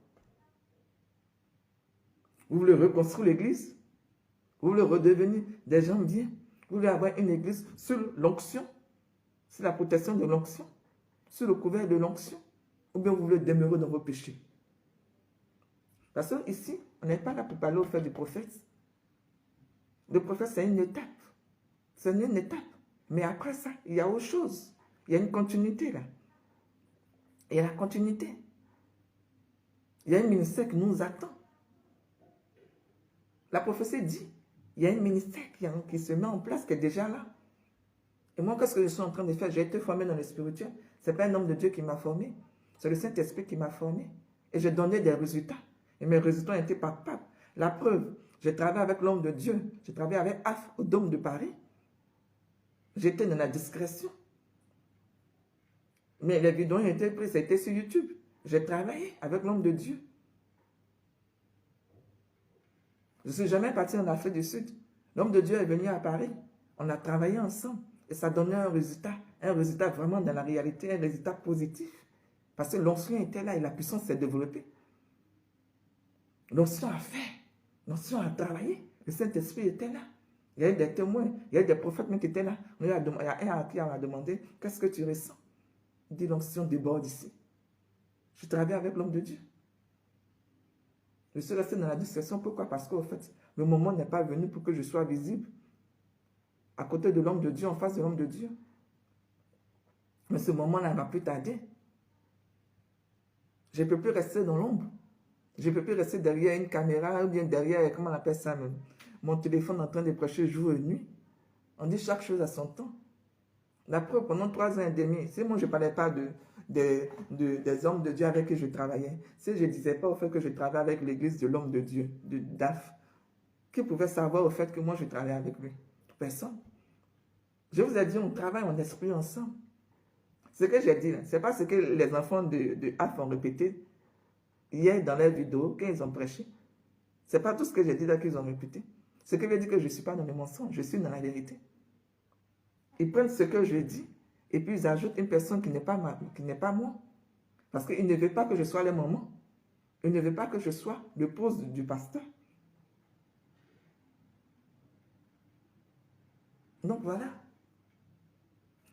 Vous voulez reconstruire l'église? Vous voulez redevenir des gens bien? Vous voulez avoir une église sur l'onction? Sur la protection de l'onction? Sur le couvert de l'onction? Ou bien vous voulez demeurer dans vos péchés? Parce que ici, on n'est pas là pour parler au fait du prophète. Le prophète, c'est une étape. C'est une étape. Mais après ça, il y a autre chose. Il y a une continuité là. Il y a la continuité. Il y a un ministère qui nous attend. La prophétie dit, il y a un ministère qui se met en place, qui est déjà là. Et moi, qu'est-ce que je suis en train de faire? J'ai été formé dans le spirituel. Ce n'est pas un homme de Dieu qui m'a formé. C'est le Saint-Esprit qui m'a formé. Et j'ai donné des résultats. Et mes résultats ont été palpables. La preuve, j'ai travaillé avec l'homme de Dieu. J'ai travaillé avec AF au Dôme de Paris. J'étais dans la discrétion. Mais les vidéos ont été prises, c'était sur YouTube. J'ai travaillé avec l'homme de Dieu. Je ne suis jamais parti en Afrique du Sud. L'homme de Dieu est venu à Paris. On a travaillé ensemble. Et ça donnait un résultat vraiment dans la réalité, un résultat positif. Parce que l'onction était là et la puissance s'est développée. L'onction a fait. L'onction a travaillé. Le Saint-Esprit était là. Il y a eu des témoins, il y a eu des prophètes même qui étaient là. Il y a un à qui on a demandé, qu'est-ce que tu ressens? Il dit, l'onction déborde ici. Je travaille avec l'homme de Dieu. Je suis resté dans la discrétion. Pourquoi? Parce qu'au fait, le moment n'est pas venu pour que je sois visible à côté de l'homme de Dieu, en face de l'homme de Dieu. Mais ce moment-là va plus tarder. Je ne peux plus rester dans l'ombre. Je ne peux plus rester derrière une caméra ou bien derrière, comment on appelle ça même, mon téléphone en train de prêcher jour et nuit. On dit chaque chose à son temps. La preuve, pendant 3 ans et demi, si moi je ne parlais pas des hommes de Dieu avec qui je travaillais, si je ne disais pas au fait que je travaillais avec l'église de l'homme de Dieu, de DAF, qui pouvait savoir au fait que moi je travaillais avec lui? Personne. Je vous ai dit, on travaille en esprit ensemble. Ce que j'ai dit, ce n'est pas ce que les enfants de AF ont répété hier dans leurs vidéos, quand ils ont prêché. Ce n'est pas tout ce que j'ai dit là qu'ils ont répété. Ce qui veut dire que je ne suis pas dans le mensonge, je suis dans la vérité. Ils prennent ce que je dis et puis ils ajoutent une personne qui n'est pas moi. Parce qu'ils ne veulent pas que je sois leur maman. Ils ne veulent pas que je sois l'épouse du pasteur. Donc voilà.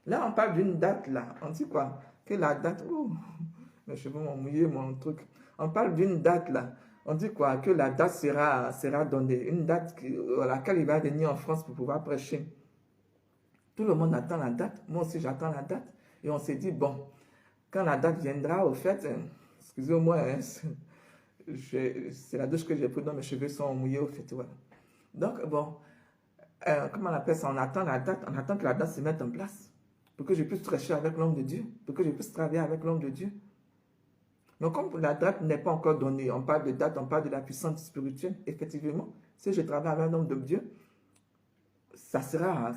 Là, on parle d'une date là. On dit quoi? Que la date... Oh, mes cheveux m'ont mouillé, mon truc. On parle d'une date là. On dit quoi? Que la date sera donnée. Une date à laquelle il va venir en France pour pouvoir prêcher. Tout le monde attend la date. Moi aussi, j'attends la date. Et on s'est dit, bon, quand la date viendra, au fait, excusez-moi, hein, c'est la douche que j'ai prise, donc mes cheveux sont mouillés, au fait, voilà. Donc, bon, comment on appelle ça? On attend la date, on attend que la date se mette en place pour que je puisse prêcher avec l'homme de Dieu, pour que je puisse travailler avec l'homme de Dieu. Donc, comme la date n'est pas encore donnée, on parle de date, on parle de la puissance spirituelle, effectivement, si je travaille avec l'homme de Dieu, ça sera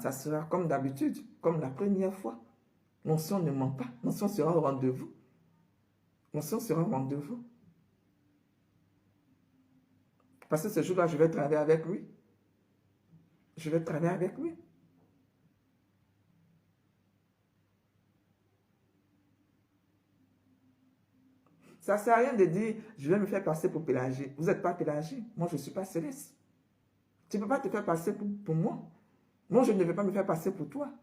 comme d'habitude, comme la première fois. L'onction ne ment pas, l'onction sera au rendez-vous. L'onction sera au rendez-vous. Parce que ce jour-là, je vais travailler avec lui. Je vais travailler avec lui. Ça ne sert à rien de dire, je vais me faire passer pour Pélagie. Vous n'êtes pas Pélagie. Moi, je ne suis pas Céleste. Tu ne peux pas te faire passer pour moi. Moi, je ne vais pas me faire passer pour toi.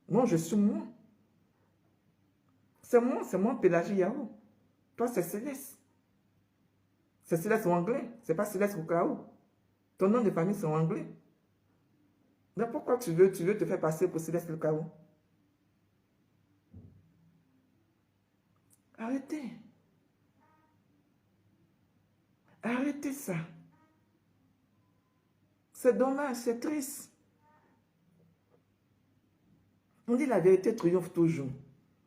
Moi, je suis moi. C'est moi Pélagie Yahoo. Toi, c'est Céleste. C'est Céleste en anglais. Ce n'est pas Céleste au Kao. Ton nom de famille, c'est en anglais. Donc, pourquoi tu veux te faire passer pour Céleste le Kao? Arrêtez. Arrêtez ça. C'est dommage, c'est triste. On dit la vérité triomphe toujours.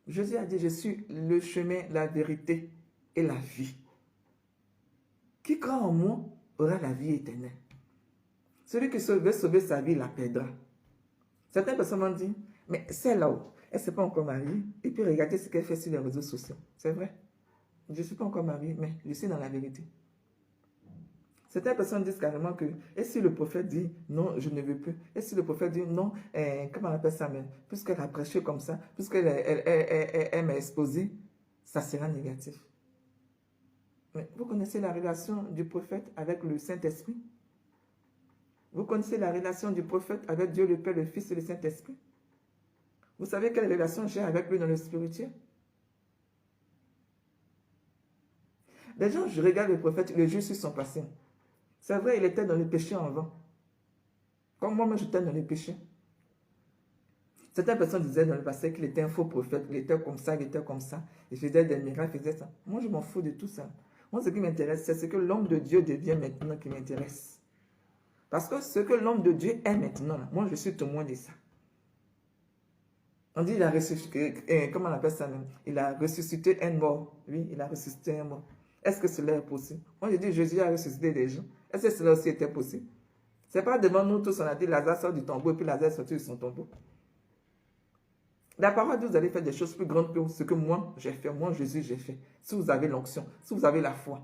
Jésus a dit, je suis le chemin, la vérité et la vie. Qui croit en moi aura la vie éternelle. Celui qui veut sauver sa vie la perdra. Certaines personnes m'ont dit, mais c'est là-haut, elle ne s'est pas encore mariée. Et puis regardez ce qu'elle fait sur les réseaux sociaux. C'est vrai. Je ne suis pas encore marié, mais je suis dans la vérité. Certaines personnes disent carrément que, et si le prophète dit, non, je ne veux plus, et si le prophète dit, non, comment on appelle ça, mais puisqu'elle a prêché comme ça, puisqu'elle elle m'a exposé, ça sera négatif. Mais vous connaissez la relation du prophète avec le Saint-Esprit? Vous connaissez la relation du prophète avec Dieu le Père, le Fils et le Saint-Esprit? Vous savez quelle relation j'ai avec lui dans le spirituel? Les gens, je regarde le prophète, le juge sur son passé. C'est vrai, il était dans le péché en vain. Comme moi-même, j'étais dans le péché. Certaines personnes disaient dans le passé qu'il était un faux prophète, il était comme ça, il était comme ça. Il faisait des miracles, il faisait ça. Moi, je m'en fous de tout ça. Moi, ce qui m'intéresse, c'est ce que l'homme de Dieu devient maintenant qui m'intéresse. Parce que ce que l'homme de Dieu est maintenant, moi, je suis témoin de ça. On dit qu'il a ressuscité, comment on appelle ça même? Il a ressuscité un mort. Oui, il a ressuscité un mort. Est-ce que cela est possible? Moi, je dis, Jésus a ressuscité des gens. Est-ce que cela aussi était possible? Ce n'est pas devant nous tous, on a dit, Lazare sort du tombeau, et puis Lazare est sorti de son tombeau. La parole dit, vous allez faire des choses plus grandes que ce que moi, j'ai fait. Moi, Jésus, j'ai fait. Si vous avez l'onction, si vous avez la foi.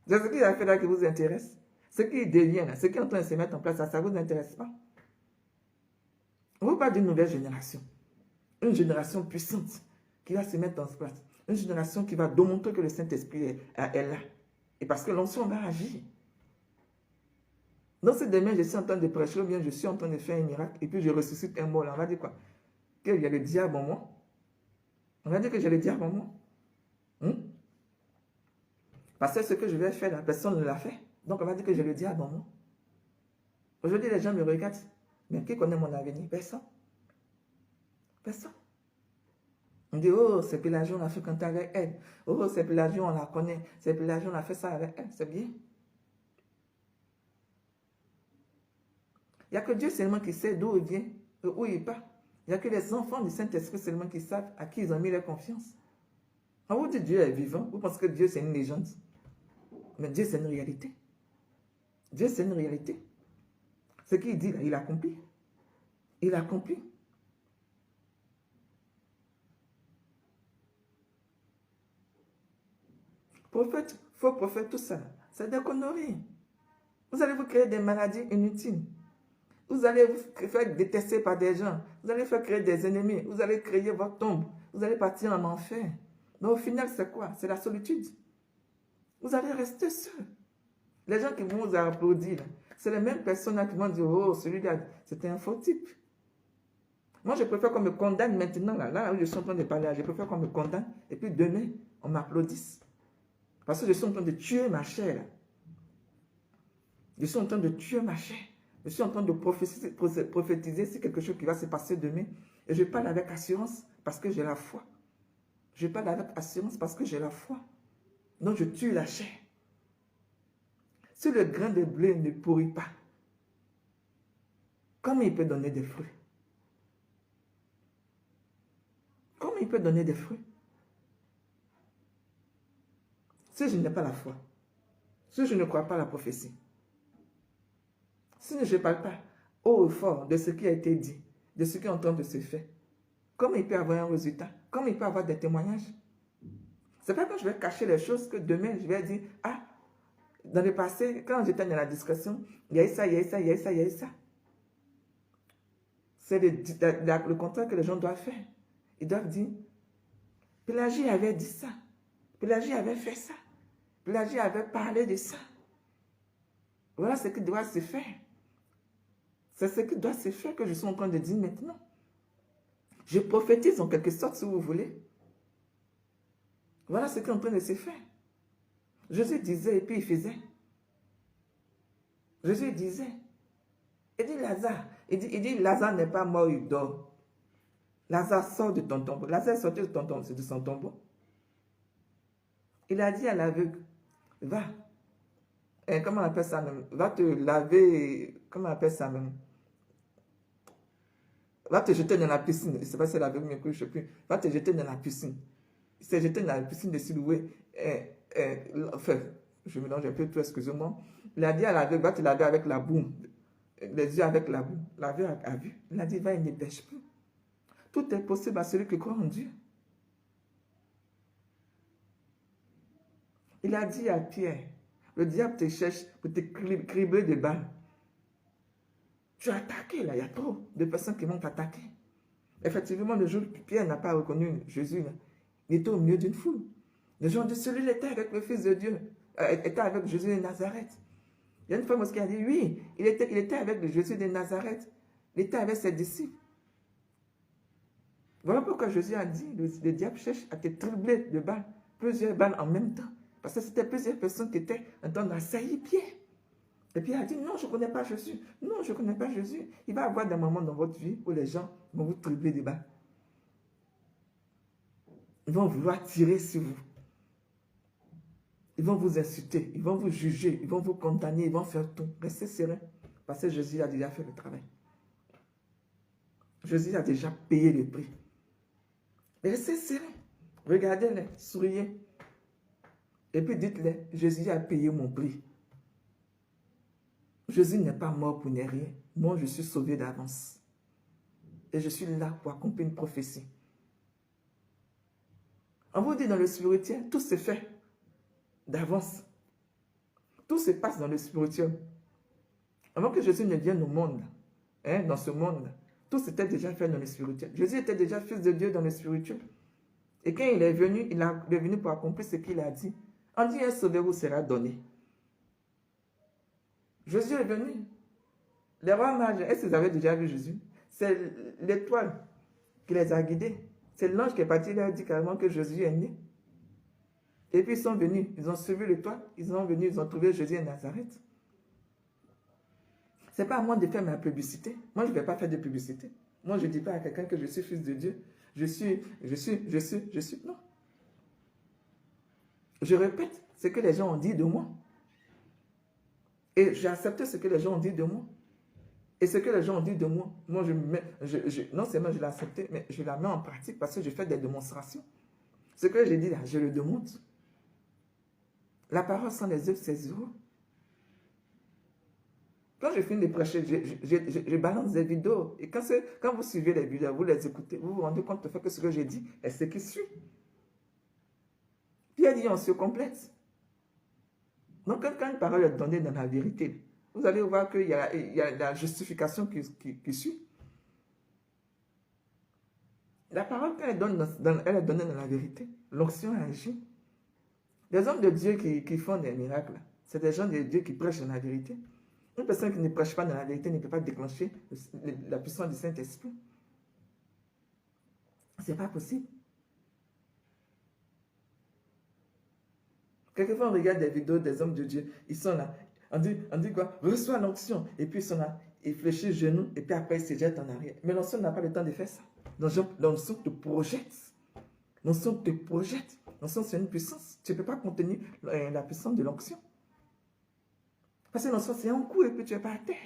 C'est ce qu'il a fait là qui vous intéresse. Ce qui devient là, ce qui est en train de se mettre en place, ça ne vous intéresse pas. On ne veut pas d'une nouvelle génération. Une génération puissante qui va se mettre en place. Une génération qui va démontrer que le Saint-Esprit est là. Et parce que l'onction va agir. Donc, si demain je suis en train de prêcher, ou bien je suis en train de faire un miracle, et puis je ressuscite un mort, là, on va dire quoi? Qu'il y a le diable en moi. On va dire que j'ai le diable en moi. Parce que ce que je vais faire, la personne ne l'a fait. Donc, on va dire que j'ai le diable en moi. Aujourd'hui, les gens me regardent. Mais qui connaît mon avenir? Personne. Personne. On dit, oh, c'est Pélagie, on a fait canter avec elle. Oh, c'est Pélagie, on la connaît. C'est Pélagie, on a fait ça avec elle. C'est bien. Il n'y a que Dieu seulement qui sait d'où il vient, où il part. Il n'y a que les enfants du Saint-Esprit seulement qui savent à qui ils ont mis leur confiance. Quand vous dites Dieu est vivant, vous pensez que Dieu c'est une légende. Mais Dieu c'est une réalité. Dieu c'est une réalité. Ce qu'il dit là, il accomplit. Il accomplit. Prophète, faux prophète, tout ça, c'est des conneries. Vous allez vous créer des maladies inutiles. Vous allez vous faire détester par des gens. Vous allez faire créer des ennemis. Vous allez créer votre tombe. Vous allez partir en enfer. Mais au final, c'est quoi? C'est la solitude. Vous allez rester seul. Les gens qui vont vous applaudir, c'est les mêmes personnes qui vont dire, oh, celui-là, c'était un faux type. Moi, je préfère qu'on me condamne maintenant, là où je suis en train de parler, je préfère qu'on me condamne, et puis demain, on m'applaudisse. Parce que je suis en train de tuer ma chair. Là. Je suis en train de tuer ma chair. Je suis en train de prophétiser sur quelque chose qui va se passer demain. Et je parle avec assurance parce que j'ai la foi. Je parle avec assurance parce que j'ai la foi. Donc je tue la chair. Si le grain de blé ne pourrit pas, comment il peut donner des fruits? Comment il peut donner des fruits? Si je n'ai pas la foi, si je ne crois pas à la prophétie, si je ne parle pas haut et fort de ce qui a été dit, de ce qui est en train de se faire, comment il peut avoir un résultat? Comment il peut avoir des témoignages? C'est pas quand je vais cacher les choses que demain je vais dire, ah, dans le passé, quand j'étais dans la discussion, il y a eu ça, il y a eu ça, il y a eu ça, il y a eu ça. C'est le contraire que les gens doivent faire. Ils doivent dire, Pélagie avait dit ça, Pélagie avait fait ça, Pélagie avait parlé de ça. Voilà ce qui doit se faire. C'est ce qui doit se faire que je suis en train de dire maintenant. Je prophétise en quelque sorte, si vous voulez. Voilà ce qui est en train de se faire. Jésus disait et puis il faisait. Jésus disait. Il dit Lazare. Il dit Lazare n'est pas mort, il dort. Lazare sort de ton tombeau. Lazare est sorti de son tombeau. Il a dit à l'aveugle, va. Comment on appelle ça même? Va te laver. Comment on appelle ça même? Va te jeter dans la piscine. Je ne sais pas si c'est l'aveugle, mais je ne sais plus. Va te jeter dans la piscine. Il s'est jeté dans la piscine de Siloué. Enfin, je mélange un peu tout, excusez-moi. Il a dit à l'aveugle, va te laver avec la boue. Les yeux avec la boue. L'aveugle a vu. Il a dit, va, il ne pêche plus. Tout est possible à celui qui croit en Dieu. Il a dit à Pierre, le diable te cherche pour te cribler de balles. Tu as attaqué là, il y a trop de personnes qui vont t'attaquer. Effectivement, le jour où Pierre n'a pas reconnu Jésus, là, il était au milieu d'une foule. Les gens disent, celui-là était avec le Fils de Dieu, était avec Jésus de Nazareth. Il y a une femme qui a dit, oui, il était avec le Jésus de Nazareth. Il était avec ses disciples. Voilà pourquoi Jésus a dit, le diable cherche à te tripler de balles, plusieurs balles en même temps. Parce que c'était plusieurs personnes qui étaient en train d'assaillir Pierre. Et puis il a dit, non, je ne connais pas Jésus. Non, je ne connais pas Jésus. Il va y avoir des moments dans votre vie où les gens vont vous tripler des balles. Ils vont vouloir tirer sur vous. Ils vont vous insulter, ils vont vous juger, ils vont vous condamner, ils vont faire tout. Restez serein, parce que Jésus a déjà fait le travail. Jésus a déjà payé le prix. Restez serein, regardez-les, souriez. Et puis dites-les, Jésus a payé mon prix. Jésus n'est pas mort pour ne rien. Moi, je suis sauvé d'avance. Et je suis là pour accomplir une prophétie. On vous dit dans le spirituel, tout se fait d'avance. Tout se passe dans le spirituel. Avant que Jésus ne vienne au monde, dans ce monde, tout s'était déjà fait dans le spirituel. Jésus était déjà fils de Dieu dans le spirituel. Et quand il est venu, il est venu pour accomplir ce qu'il a dit. On dit, un sauveur vous sera donné. Jésus est venu. Les rois mages, est-ce que vous avez déjà vu Jésus? C'est l'étoile qui les a guidés. C'est l'ange qui est parti, il a dit carrément que Jésus est né. Et puis ils sont venus, ils ont suivi l'étoile, ils sont venus, ils ont trouvé Jésus à Nazareth. Ce n'est pas à moi de faire ma publicité. Moi, je ne vais pas faire de publicité. Moi, je ne dis pas à quelqu'un que je suis fils de Dieu. Je suis. Non. Je répète ce que les gens ont dit de moi. Et j'ai accepté ce que les gens ont dit de moi. Et ce que les gens ont dit de moi, moi, non seulement je l'ai accepté, mais je la mets en pratique parce que je fais des démonstrations. Ce que j'ai dit là, je le démontre. La parole sans les œuvres, c'est zéro. Quand je finis de prêcher, je balance des vidéos. Et quand vous suivez les vidéos, vous les écoutez, vous vous rendez compte que ce que j'ai dit est ce qui suit. Pierre dit, on se complète. Donc, quand une parole est donnée dans la vérité, vous allez voir qu'il y a la justification qui suit. La parole, quand elle est donnée dans la vérité, l'onction agit. Les hommes de Dieu qui font des miracles, c'est des gens de Dieu qui prêchent dans la vérité. Une personne qui ne prêche pas dans la vérité ne peut pas déclencher la puissance du Saint-Esprit. Ce n'est pas possible. Quelquefois, on regarde des vidéos des hommes de Dieu. Ils sont là. On dit quoi? Reçois l'onction. Et puis, ils sont là. Ils fléchissent les genoux. Et puis après, ils se jettent en arrière. Mais l'onction n'a pas le temps de faire ça. L'onction te projette. L'onction te projette. L'onction, c'est une puissance. Tu ne peux pas contenir la puissance de l'onction. Parce que l'onction, c'est un coup et puis tu es par terre.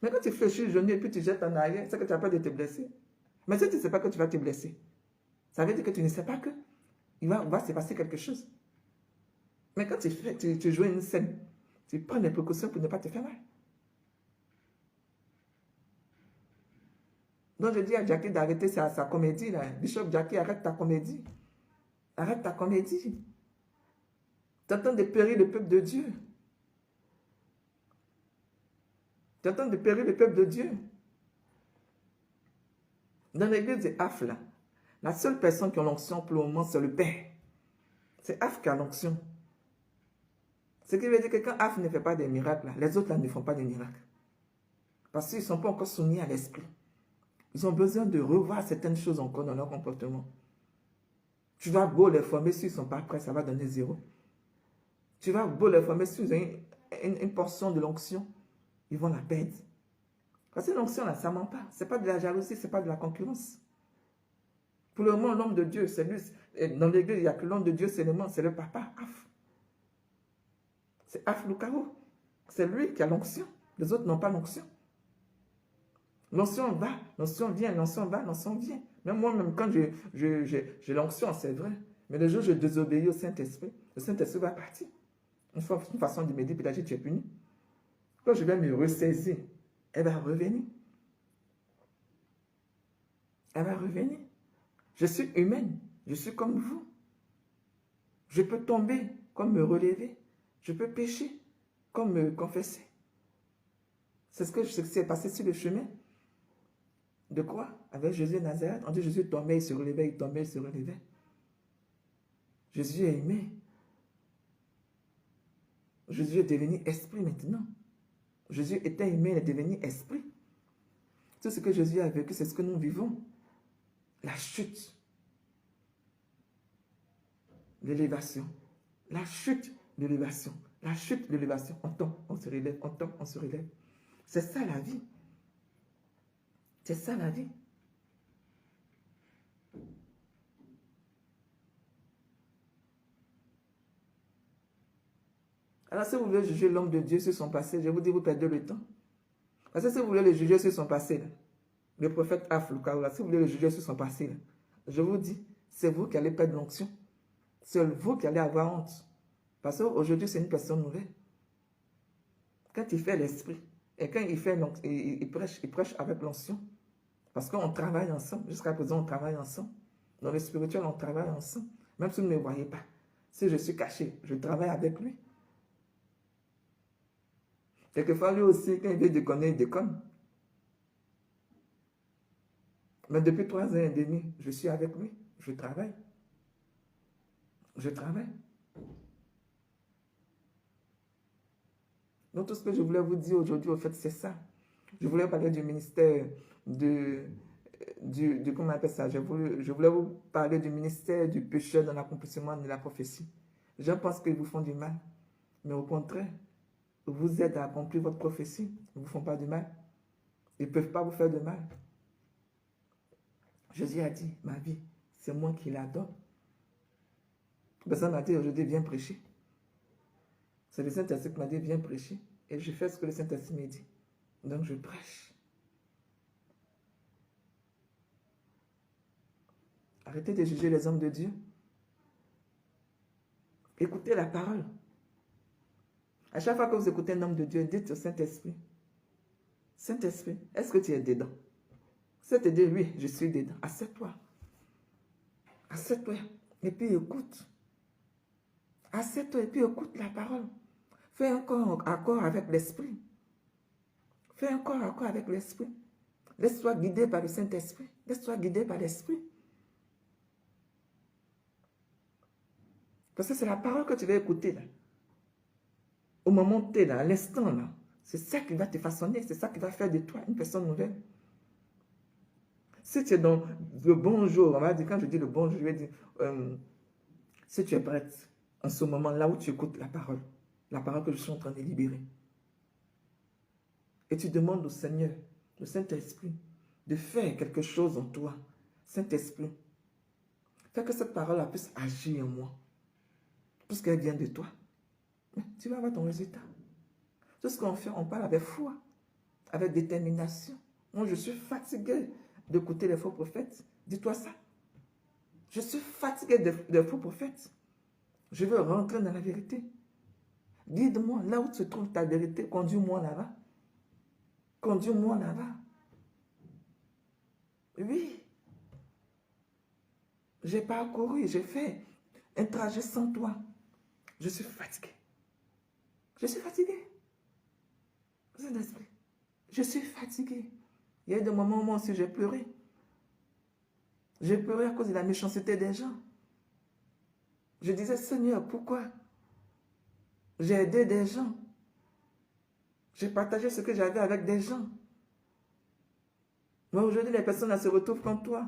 Mais quand tu fléchis les genoux et puis tu jettes en arrière, c'est que tu n'as pas de te blesser. Mais si tu ne sais pas que tu vas te blesser, ça veut dire que tu ne sais pas qu'il va se passer quelque chose. Mais quand tu joues une scène, tu prends des précautions pour ne pas te faire mal. Donc je dis à Jackie d'arrêter sa comédie. Là. Bishop Jackie, arrête ta comédie. Arrête ta comédie. Tu es en train de périr le peuple de Dieu. Tu es en train de périr le peuple de Dieu. Dans l'église de Af, là, la seule personne qui a l'onction pour le moment, c'est le Père. C'est Af qui a l'onction. Ce qui veut dire que quand Af ne fait pas des miracles, là, les autres là, ne font pas des miracles. Parce qu'ils ne sont pas encore soumis à l'esprit. Ils ont besoin de revoir certaines choses encore dans leur comportement. Tu vas beau les former, s'ils ne sont pas prêts, ça va donner zéro. Tu vas beau les former, s'ils ont une portion de l'onction, ils vont la perdre. Parce que l'onction, là, ça ne ment pas. Ce n'est pas de la jalousie, ce n'est pas de la concurrence. Pour le moment, l'homme de Dieu, c'est lui. Dans l'église, il n'y a que l'homme de Dieu, c'est le papa, Af. C'est Af Lucao. C'est lui qui a l'onction. Les autres n'ont pas l'onction. L'onction va, l'onction vient, l'onction va, l'onction vient. Même moi-même, quand j'ai l'onction, c'est vrai. Mais le jour où je désobéis au Saint-Esprit, le Saint-Esprit va partir. Une façon de me dire, puis là, tu es puni. Quand je vais me ressaisir, elle va revenir. Elle va revenir. Je suis humaine. Je suis comme vous. Je peux tomber. comme me relever. Je peux pécher comme me confesser. C'est ce qui s'est passé sur le chemin de quoi? Avec Jésus de Nazareth. On dit Jésus tombait, il se relevait, il tombait, il se relevait. Jésus est aimé. Jésus est devenu esprit maintenant. Jésus était aimé, il est devenu esprit. Tout ce que Jésus a vécu, c'est ce que nous vivons. La chute. L'élévation. La chute, l'élévation. La chute, l'élévation. On tombe, on se relève, on tombe, on se relève. C'est ça la vie. C'est ça la vie. Alors si vous voulez juger l'homme de Dieu sur son passé, je vous dis, vous perdez le temps. Parce que si vous voulez le juger sur son passé, là, le prophète Afloukaoula, si vous voulez le juger sur son passé, là, je vous dis, c'est vous qui allez perdre l'onction. C'est vous qui allez avoir honte. Parce qu'aujourd'hui, c'est une personne nouvelle. Quand il fait l'esprit, et quand il prêche avec l'onction, parce qu'on travaille ensemble. Jusqu'à présent, on travaille ensemble. Dans le spirituel, on travaille ensemble. Même si vous ne me voyez pas. Si je suis caché, je travaille avec lui. Quelquefois, lui aussi, quand il veut déconner, il déconne. Mais depuis 3 ans et demi, je suis avec lui. Je travaille. Je travaille. Donc, tout ce que je voulais vous dire aujourd'hui, au fait, c'est ça. Je voulais parler du ministère comment on appelle ça? Je voulais vous parler du ministère du pécheur dans l'accomplissement de la prophétie. Les gens pensent qu'ils vous font du mal. Mais au contraire, ils vous aident à accomplir votre prophétie. Ils ne vous font pas du mal. Ils ne peuvent pas vous faire de mal. Jésus a dit, ma vie, c'est moi qui la donne. Personne m'a dit, aujourd'hui, viens prêcher. C'est le Saint-Esprit qui m'a dit, viens prêcher. Et je fais ce que le Saint-Esprit me dit. Donc, je prêche. Arrêtez de juger les hommes de Dieu. Écoutez la parole. À chaque fois que vous écoutez un homme de Dieu, dites au Saint-Esprit, Saint-Esprit, est-ce que tu es dedans? C'est te dire, oui, je suis dedans. Assieds-toi. Assieds-toi. Et puis écoute. Assieds-toi et puis écoute la parole. Fais un corps accord avec l'Esprit. Fais un corps accord avec l'Esprit. Laisse-toi guider par le Saint-Esprit. Laisse-toi guider par l'Esprit. Parce que c'est la parole que tu vas écouter là. Au moment où tu es là, à l'instant là. C'est ça qui va te façonner. C'est ça qui va faire de toi une personne nouvelle. Si tu es dans le bonjour, on va dire, quand je dis le bonjour, je vais dire, si tu es prête, en ce moment là où tu écoutes la parole que je suis en train de libérer, et tu demandes au Seigneur, au Saint-Esprit, de faire quelque chose en toi. Saint-Esprit, fais que cette parole puisse agir en moi, puisqu'elle vient de toi. Tu vas avoir ton résultat. Tout ce qu'on fait, on parle avec foi, avec détermination. Moi, je suis fatigué d'écouter les faux prophètes. Dis-toi ça. Je suis fatigué des faux prophètes. Je veux rentrer dans la vérité. Guide-moi là où se trouve ta vérité. Conduis-moi là-bas. Conduis-moi là-bas. Oui. J'ai parcouru, j'ai fait un trajet sans toi. Je suis fatigué. Je suis fatigué. Saint-Esprit. Je suis fatigué. Il y a eu des moments où moi aussi j'ai pleuré. J'ai pleuré à cause de la méchanceté des gens. Je disais, Seigneur, pourquoi? J'ai aidé des gens. J'ai partagé ce que j'avais avec des gens. Mais aujourd'hui, les personnes se retrouvent comme toi.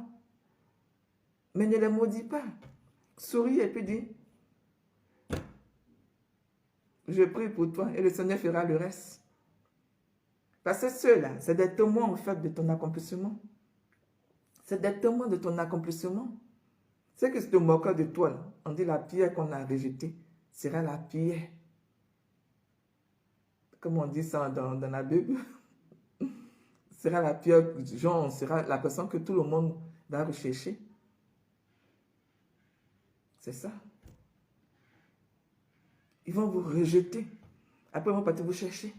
Mais ne les maudis pas. Souris et puis dis, je prie pour toi et le Seigneur fera le reste. Parce que ceux-là, c'est des témoins en fait de ton accomplissement. C'est des témoins de ton accomplissement. C'est que ce moqueur de toi, là, on dit la pierre qu'on a rejetée sera la pierre. Comme on dit ça dans la Bible. Sera la pierre, genre, sera la personne que tout le monde va rechercher. C'est ça. Ils vont vous rejeter. Après, ils vont partir vous chercher.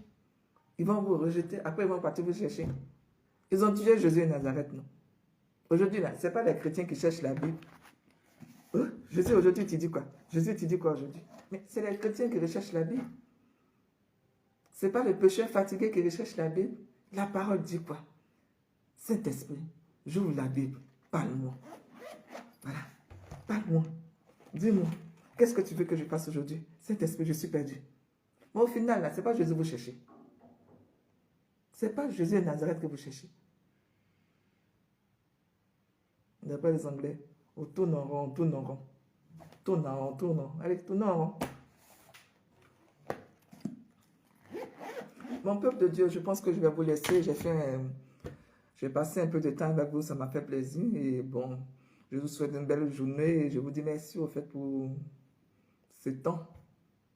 Ils vont vous rejeter. Après, ils vont partir vous chercher. Ils ont tué Jésus de Nazareth, non? Aujourd'hui, là, ce n'est pas les chrétiens qui cherchent la Bible. Oh, Jésus, aujourd'hui, tu dis quoi? Jésus, tu dis quoi aujourd'hui? Mais c'est les chrétiens qui recherchent la Bible. Ce n'est pas les pécheurs fatigués qui recherchent la Bible. La parole dit quoi? Saint-Esprit, j'ouvre la Bible. Parle-moi. Voilà. Parle-moi. Dis-moi. Qu'est-ce que tu veux que je fasse aujourd'hui? Saint-Esprit, je suis perdu. Mais au final, là, ce n'est pas Jésus que vous cherchez. Ce n'est pas Jésus de Nazareth que vous cherchez. D'après les Anglais, on tourne en rond, on tourne en rond. Tourne en rond, tourne en rond. Allez, tourne en rond. Mon peuple de Dieu, je pense que je vais vous laisser. J'ai passé un peu de temps avec vous, ça m'a fait plaisir. Et bon, je vous souhaite une belle journée et je vous dis merci au fait pour ce temps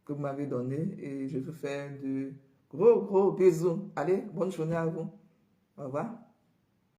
que vous m'avez donné. Et je vous fais de gros bisous. Allez, bonne journée à vous. Au revoir.